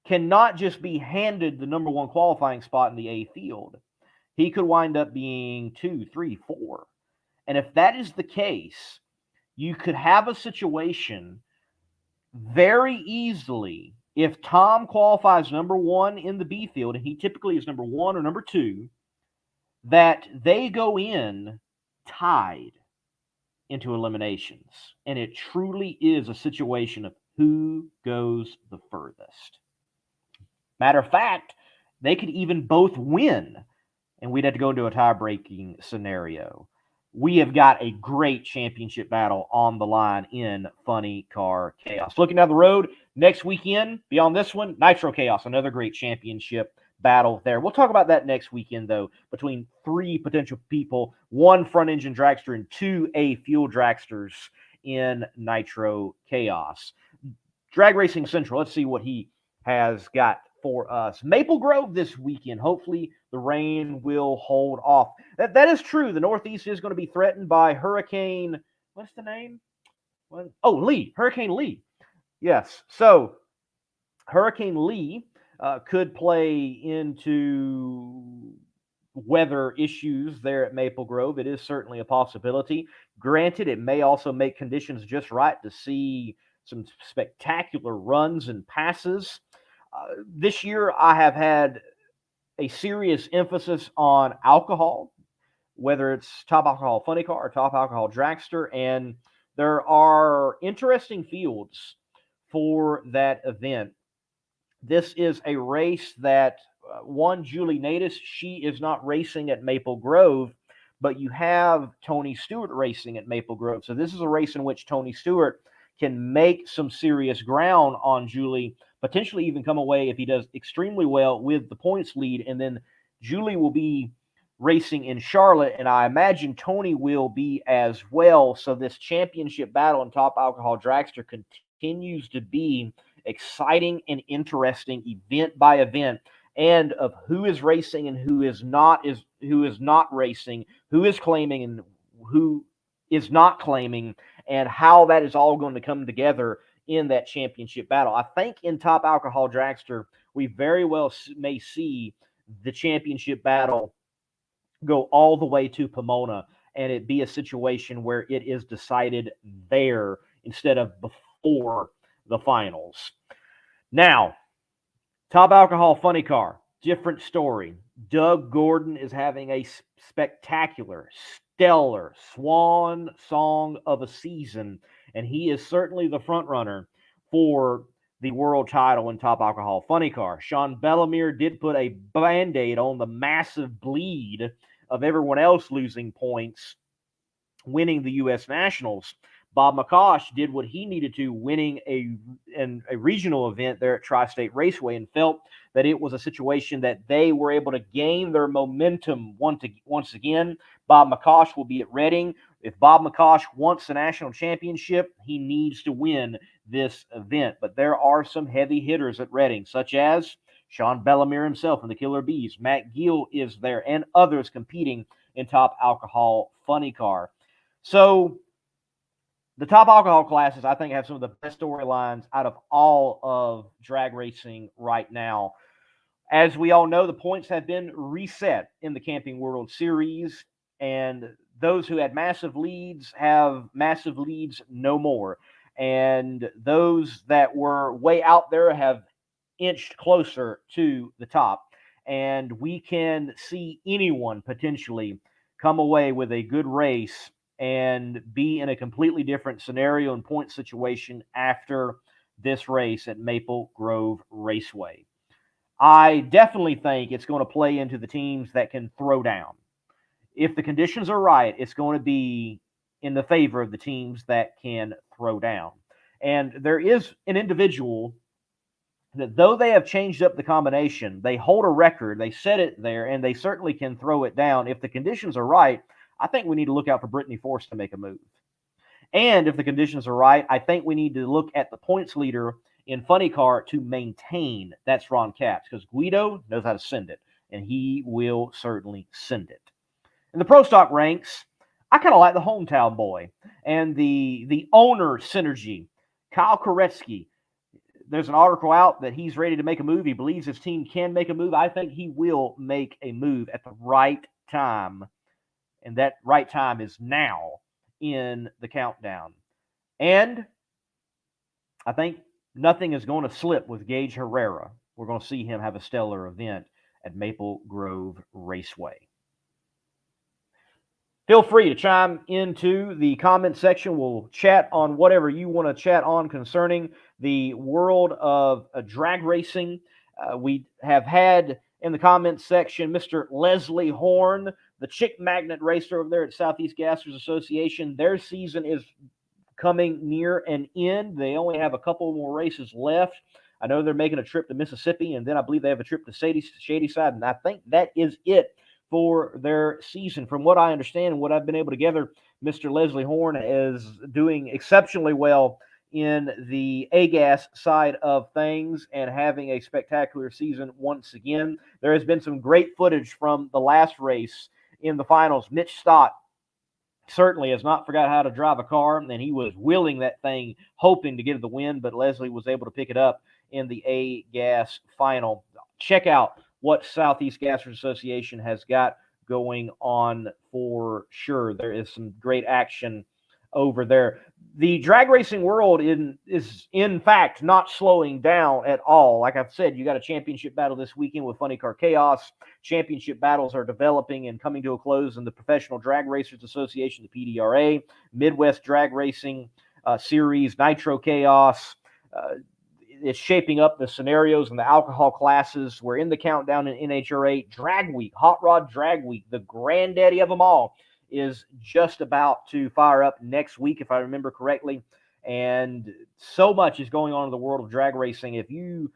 S1: cannot just be handed the number 1 qualifying spot in the A field. He could wind up being 2, 3, 4. And if that is the case, you could have a situation very easily, if Tom qualifies number 1 in the B field, and he typically is number 1 or number 2, that they go in tied into eliminations. And it truly is a situation of who goes the furthest. Matter of fact, they could even both win, and we'd have to go into a tie-breaking scenario. We have got a great championship battle on the line in Funny Car Chaos. Looking down the road, next weekend, beyond this one, Nitro Chaos, another great championship battle there. We'll talk about that next weekend, though, between 3 potential people, 1 front-engine dragster and 2 A-fuel dragsters in Nitro Chaos. Drag Racing Central, let's see what he has got for us. Maple Grove this weekend. Hopefully the rain will hold off. That is true. The Northeast is going to be threatened by Hurricane, what's the name? Lee. Hurricane Lee. Yes. So Hurricane Lee could play into weather issues there at Maple Grove. It is certainly a possibility. Granted, it may also make conditions just right to see some spectacular runs and passes. This year, I have had a serious emphasis on alcohol, whether it's Top Alcohol Funny Car or Top Alcohol Dragster, and there are interesting fields for that event. This is a race that Julie Natus, she is not racing at Maple Grove, but you have Tony Stewart racing at Maple Grove. So this is a race in which Tony Stewart can make some serious ground on Julie, potentially even come away, if he does extremely well, with the points lead. And then Julie will be racing in Charlotte, and I imagine Tony will be as well. So this championship battle in Top Alcohol Dragster continues to be exciting and interesting, event by event, and of who is racing and who is not racing, who is claiming and who is not claiming, and how that is all going to come together in that championship battle. I think in Top Alcohol Dragster, we very well may see the championship battle go all the way to Pomona, and it be a situation where it is decided there instead of before the finals. Now, Top Alcohol Funny Car, different story. Doug Gordon is having a spectacular, stellar swan song of a season, and he is certainly the front runner for the world title in Top Alcohol Funny Car. Sean Bellemere did put a Band-Aid on the massive bleed of everyone else losing points, winning the U.S. Nationals. Bob McCosh did what he needed to, winning a regional event there at Tri-State Raceway, and felt that it was a situation that they were able to gain their momentum once again. Bob McCosh will be at Reading. If Bob McCosh wants the national championship, he needs to win this event. But there are some heavy hitters at Reading, such as Sean Bellemere himself and the Killer Bees. Matt Gill is there, and others competing in Top Alcohol Funny Car. So the Top Alcohol classes, I think, have some of the best storylines out of all of drag racing right now. As we all know, the points have been reset in the Camping World Series, and those who had massive leads have massive leads no more. And those that were way out there have inched closer to the top. And we can see anyone potentially come away with a good race and be in a completely different scenario and point situation after this race at Maple Grove Raceway. I definitely think it's going to play into the teams that can throw down. If the conditions are right, it's going to be in the favor of the teams that can throw down. And there is an individual that, though they have changed up the combination, they hold a record, they set it there, and they certainly can throw it down. If the conditions are right, I think we need to look out for Brittany Force to make a move. And if the conditions are right, I think we need to look at the points leader in Funny Car to maintain. That's Ron Capps, because Guido knows how to send it, and he will certainly send it. In the Pro Stock ranks, I kind of like the hometown boy and the owner synergy. Kyle Koretsky, there's an article out that he's ready to make a move. He believes his team can make a move. I think he will make a move at the right time, and that right time is now in the countdown. And I think nothing is going to slip with Gage Herrera. We're going to see him have a stellar event at Maple Grove Raceway. Feel free to chime into the comment section. We'll chat on whatever you want to chat on concerning the world of drag racing. We have had in the comments section Mr. Leslie Horn, the chick magnet racer over there at Southeast Gassers Association. Their season is coming near an end. They only have a couple more races left. I know they're making a trip to Mississippi, and then I believe they have a trip to Shadyside, and I think that is it for their season. From what I understand and what I've been able to gather, Mr. Leslie Horn is doing exceptionally well in the A-Gas side of things and having a spectacular season once again. There has been some great footage from the last race in the finals. Mitch Stott certainly has not forgot how to drive a car, and he was wheeling that thing, hoping to get the win, but Leslie was able to pick it up in the A-Gas final. Check out what Southeast Gassers Association has got going on for sure. There is some great action over there. The drag racing world is in fact not slowing down at all. Like I've said, you got a championship battle this weekend with Funny Car Chaos. Championship battles are developing and coming to a close in the Professional Drag Racers Association, the PDRA, Midwest Drag Racing Series, Nitro Chaos. It's shaping up the scenarios and the alcohol classes. We're in the countdown in NHRA. Drag Week, Hot Rod Drag Week, the granddaddy of them all, is just about to fire up next week, if I remember correctly. And so much is going on in the world of drag racing. If you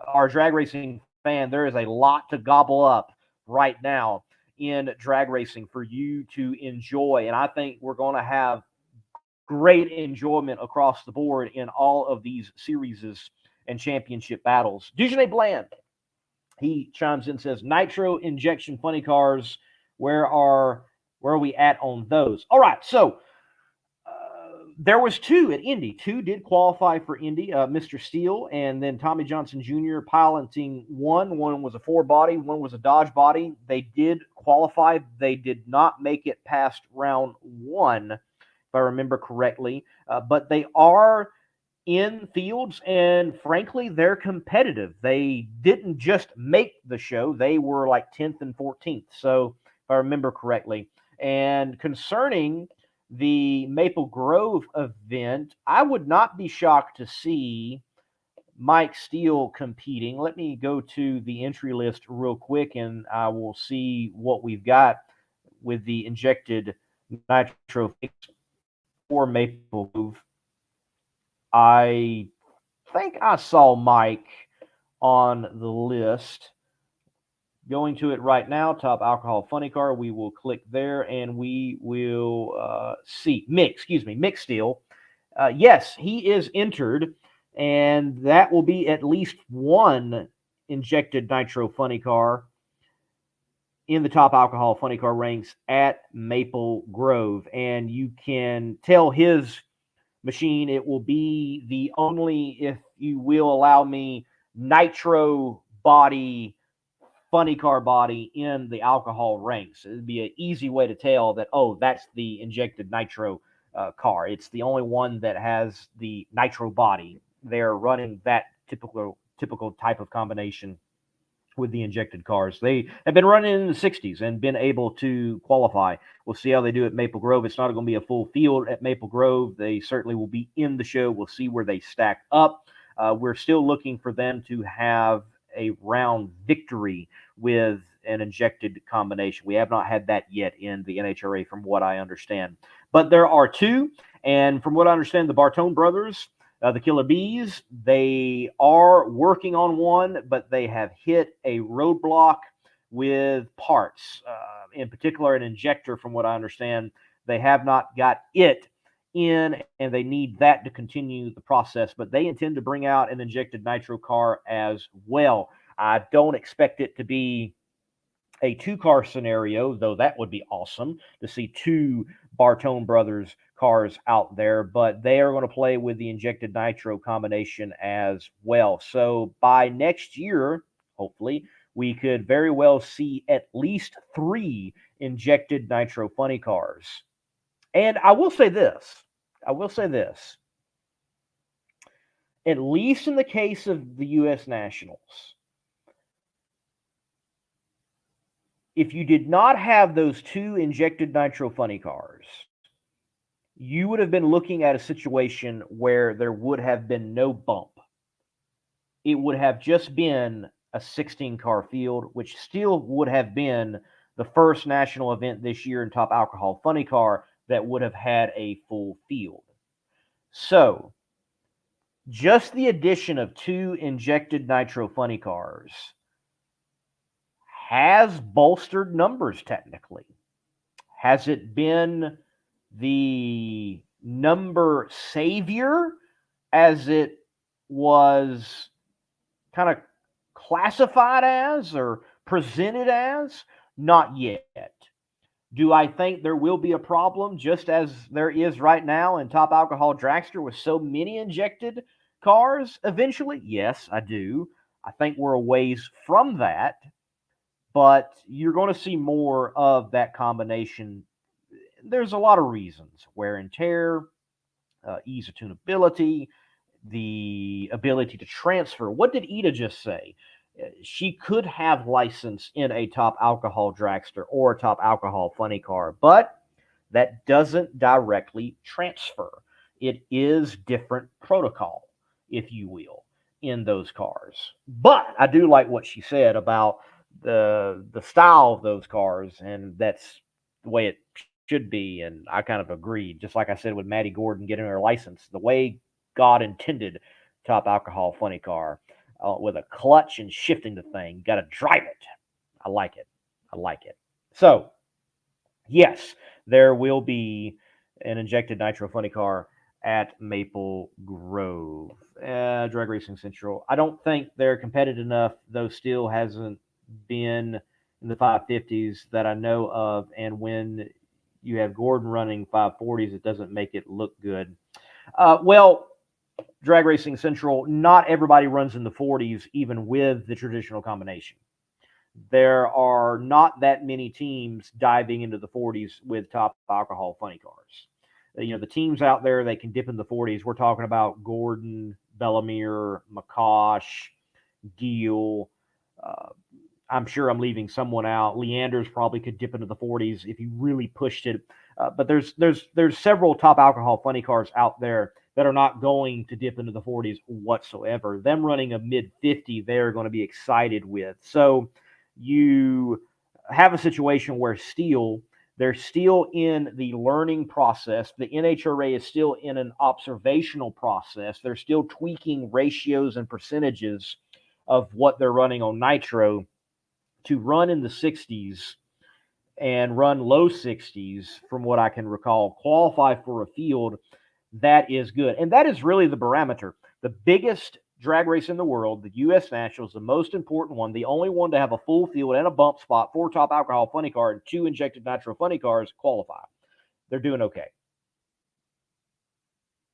S1: are a drag racing fan, there is a lot to gobble up right now in drag racing for you to enjoy. And I think we're going to have great enjoyment across the board in all of these series and championship battles. Dujane Bland, he chimes in and says, Nitro injection funny cars, where are we at on those? All right, so there was two at Indy. Two did qualify for Indy, Mr. Steele and then Tommy Johnson Jr. piloting one. One was a four-body, one was a Dodge body. They did qualify. They did not make it past round one, if I remember correctly. But they are in fields, and frankly, they're competitive. They didn't just make the show. They were like 10th and 14th, so if I remember correctly. And concerning the Maple Grove event, I would not be shocked to see Mike Steele competing. Let me go to the entry list real quick, and I will see what we've got with the injected nitro fix for Maple Grove. I think I saw Mike on the list. Going to it right now, Top Alcohol Funny Car. We will click there, and we will see Mick Steele. Yes, he is entered, and that will be at least one injected nitro funny car in the top alcohol funny car ranks at Maple Grove. And you can tell his machine it will be the only, if you will allow me, nitro body funny car body in the alcohol ranks. It'd be an easy way to tell that, oh, that's the injected nitro car. It's the only one that has the nitro body. They're running that typical type of combination with the injected cars. They have been running in the 60s and been able to qualify. We'll see how they do at Maple Grove. It's not going to be a full field at Maple Grove. They certainly will be in the show. We'll see where they stack up. We're still looking for them to have a round victory with an injected combination. We have not had that yet in the NHRA from what I understand. But there are two, and from what I understand, the Bartone brothers, the Killer Bees, they are working on one, but they have hit a roadblock with parts. In particular, an injector, from what I understand, they have not got it in, and they need that to continue the process. But they intend to bring out an injected nitro car as well. I don't expect it to be a two-car scenario, though that would be awesome to see two Bartone brothers cars out there, but they are going to play with the injected nitro combination as well. So by next year, hopefully, we could very well see at least 3 injected nitro funny cars. And I will say this, at least in the case of the U.S. Nationals, if you did not have those 2 injected nitro funny cars, you would have been looking at a situation where there would have been no bump. It would have just been a 16-car field, which still would have been the first national event this year in top alcohol funny car that would have had a full field. So, just the addition of 2 injected nitro funny cars has bolstered numbers technically. Has it been the number savior as it was kind of classified as or presented as? Not yet. Do I think there will be a problem just as there is right now in top alcohol dragster with so many injected cars eventually? Yes, I do. I think we're a ways from that, but you're going to see more of that combination. There's a lot of reasons: wear and tear, ease of tunability, the ability to transfer. What did Ida just say? She could have license in a top alcohol dragster or a top alcohol funny car, but that doesn't directly transfer. It is different protocol, if you will, in those cars. But I do like what she said about the style of those cars, and that's the way it should be. And I kind of agreed, just like I said with Maddie Gordon getting her license, the way God intended top alcohol funny car, with a clutch and shifting the thing. Got to drive it. I like it. So, yes, there will be an injected nitro funny car at Maple Grove. Drag Racing Central. I don't think they're competitive enough, though still hasn't been in the 550s that I know of. And when you have Gordon running 540s, it doesn't make it look good. Well, Drag Racing Central, not everybody runs in the 40s, even with the traditional combination. There are not that many teams diving into the 40s with top alcohol funny cars. The teams out there that can dip in the 40s, we're talking about Gordon, Bellamere, McCosh, Giel. I'm sure I'm leaving someone out. Leanders probably could dip into the 40s if he really pushed it. But there's several top alcohol funny cars out there that are not going to dip into the 40s whatsoever. Them running a mid-50, they're going to be excited with. So you have a situation where they're still in the learning process. The NHRA is still in an observational process. They're still tweaking ratios and percentages of what they're running on Nitro to run in the 60s and run low 60s, from what I can recall, qualify for a field that is good. And that is really the barometer. The biggest drag race in the world, the U.S. Nationals, the most important one, the only one to have a full field and a bump spot, 4 top alcohol funny car, and 2 injected nitro funny cars qualify. They're doing okay.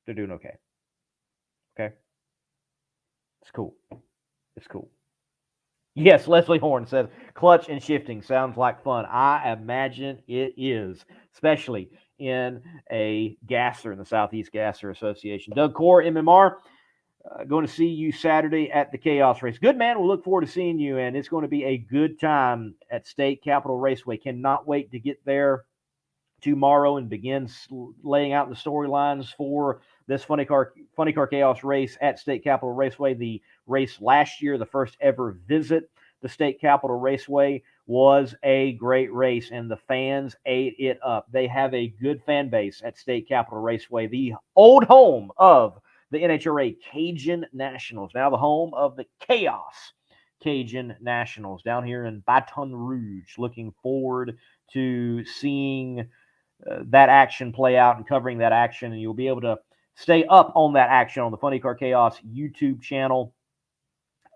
S1: They're doing okay. Okay? It's cool. It's cool. Yes, Leslie Horn says, clutch and shifting sounds like fun. I imagine it is, especially in a gasser in the Southeast Gasser Association. Doug Core, MMR, going to see you Saturday at the Chaos Race. Good, man. We'll look forward to seeing you, and it's going to be a good time at State Capitol Raceway. Cannot wait to get there tomorrow and begin laying out the storylines for this Funny Car Chaos race at State Capitol Raceway. The race last year, the first ever visit the State Capitol Raceway, was a great race, and the fans ate it up. They have a good fan base at State Capitol Raceway, the old home of the NHRA Cajun Nationals, now the home of the Chaos Cajun Nationals down here in Baton Rouge. Looking forward to seeing that action play out and covering that action, and you'll be able to stay up on that action on the Funny Car Chaos YouTube channel,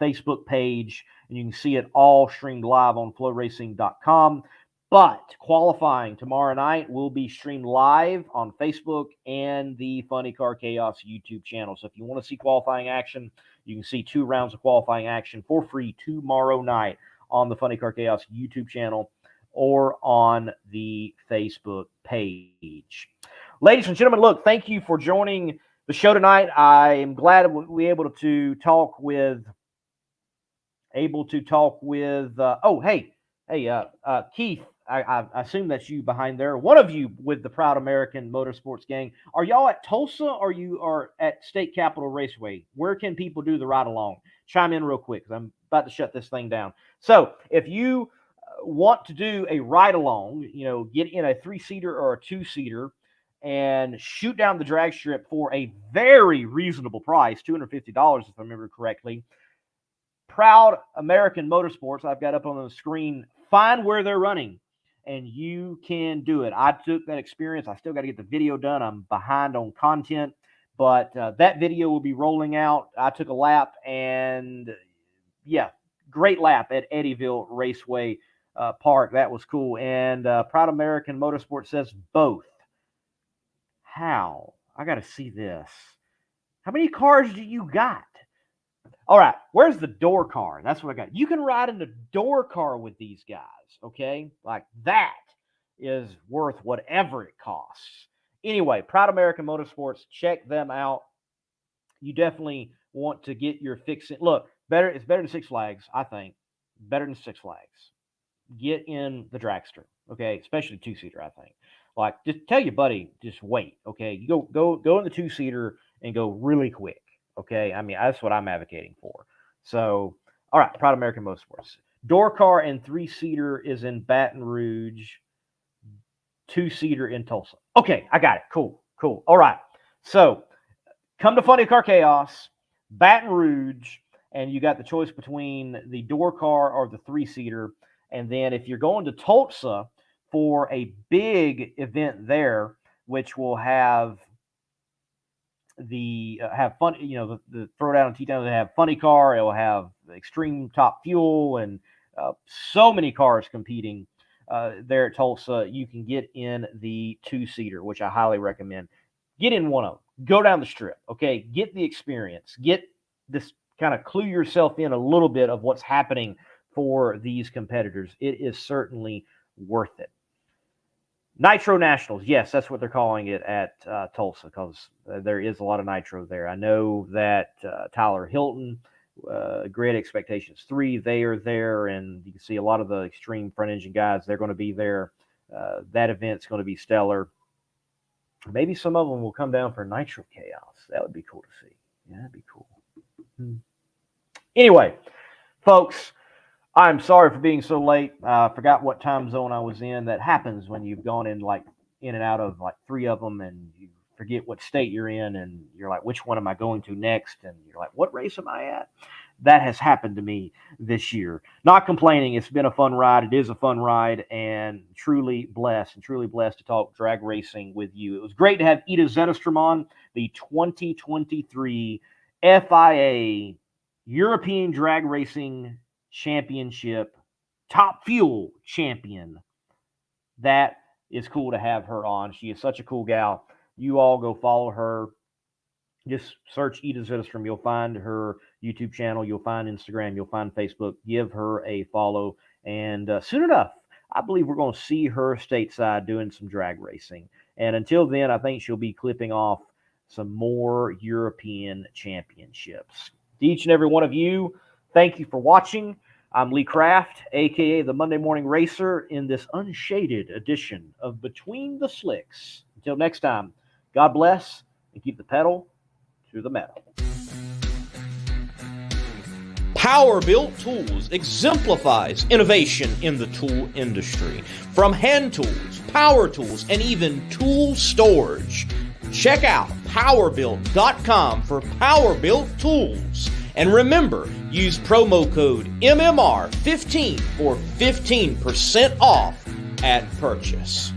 S1: Facebook page, and you can see it all streamed live on flowracing.com. But qualifying tomorrow night will be streamed live on Facebook and the Funny Car Chaos YouTube channel. So if you want to see qualifying action, you can see 2 rounds of qualifying action for free tomorrow night on the Funny Car Chaos YouTube channel or on the Facebook page. Ladies and gentlemen, look, thank you for joining the show tonight. I am glad to be able to talk with Keith, I assume that's you behind there. One of you with the Proud American Motorsports gang. Are y'all at Tulsa or you are at State Capitol Raceway? Where can people do the ride along? Chime in real quick because I'm about to shut this thing down. So if you want to do a ride along, get in a 3-seater or a 2-seater and shoot down the drag strip for a very reasonable price, $250 if I remember correctly. Proud American Motorsports, I've got up on the screen, find where they're running, and you can do it. I took that experience. I still got to get the video done. I'm behind on content, but that video will be rolling out. I took a lap, and yeah, great lap at Eddyville Raceway Park. That was cool. And Proud American Motorsports says both. How? I got to see this. How many cars do you got? All right, where's the door car? That's what I got. You can ride in the door car with these guys, okay? Like that is worth whatever it costs. Anyway, Proud American Motorsports, check them out. You definitely want to get your fix in. Look, it's better than Six Flags, I think. Better than Six Flags. Get in the dragster, okay? Especially 2-seater, I think. Like, just tell your buddy, just wait, okay? You go in the 2-seater and go really quick. Okay, I mean, that's what I'm advocating for. So, all right, Proud American Motorsports. Door car and 3-seater is in Baton Rouge, 2-seater in Tulsa. Okay, I got it. Cool. All right, so come to Funny Car Chaos, Baton Rouge, and you got the choice between the door car or the 3-seater. And then if you're going to Tulsa for a big event there, which will have have fun, the Throwdown and T-Town, they have Funny Car, it will have Extreme Top Fuel, and so many cars competing there at Tulsa. You can get in the 2-seater, which I highly recommend. Get in one of them. Go down the strip, okay? Get the experience. Get this, kind of clue yourself in a little bit of what's happening for these competitors. It is certainly worth it. Nitro Nationals, yes, that's what they're calling it at Tulsa, because there is a lot of nitro there. I know that Tyler Hilton, Great Expectations 3, they are there, and you can see a lot of the extreme front engine guys. They're going to be there. That event's going to be stellar. Maybe some of them will come down for Nitro Chaos. That would be cool to see. Yeah, that'd be cool. Anyway, folks, I'm sorry for being so late. I forgot what time zone I was in. That happens when you've gone in and out of 3 of them, and you forget what state you're in, and you're like, which one am I going to next? And you're like, what race am I at? that has happened to me this year. Not complaining. It's been a fun ride. It is a fun ride, and truly blessed to talk drag racing with you. It was great to have Edel Zetterstrom on, the 2023 FIA European Drag Racing Championship Top Fuel champion. That is cool to have her on. She is such a cool gal. You all go follow her. Just search Edel Zetterstrom. You'll find her YouTube channel. You'll find Instagram. You'll find Facebook. Give her a follow. And soon enough, I believe we're going to see her stateside doing some drag racing. And until then, I think she'll be clipping off some more European championships. To each and every one of you, thank you for watching. I'm Lee Kraft, a.k.a. the Monday Morning Racer, in this unshaded edition of Between the Slicks. Until next time, God bless and keep the pedal to the metal.
S3: Power-Built Tools exemplifies innovation in the tool industry. From hand tools, power tools, and even tool storage. Check out powerbuilt.com for Power-Built Tools. And remember, use promo code MMR15 for 15% off at purchase.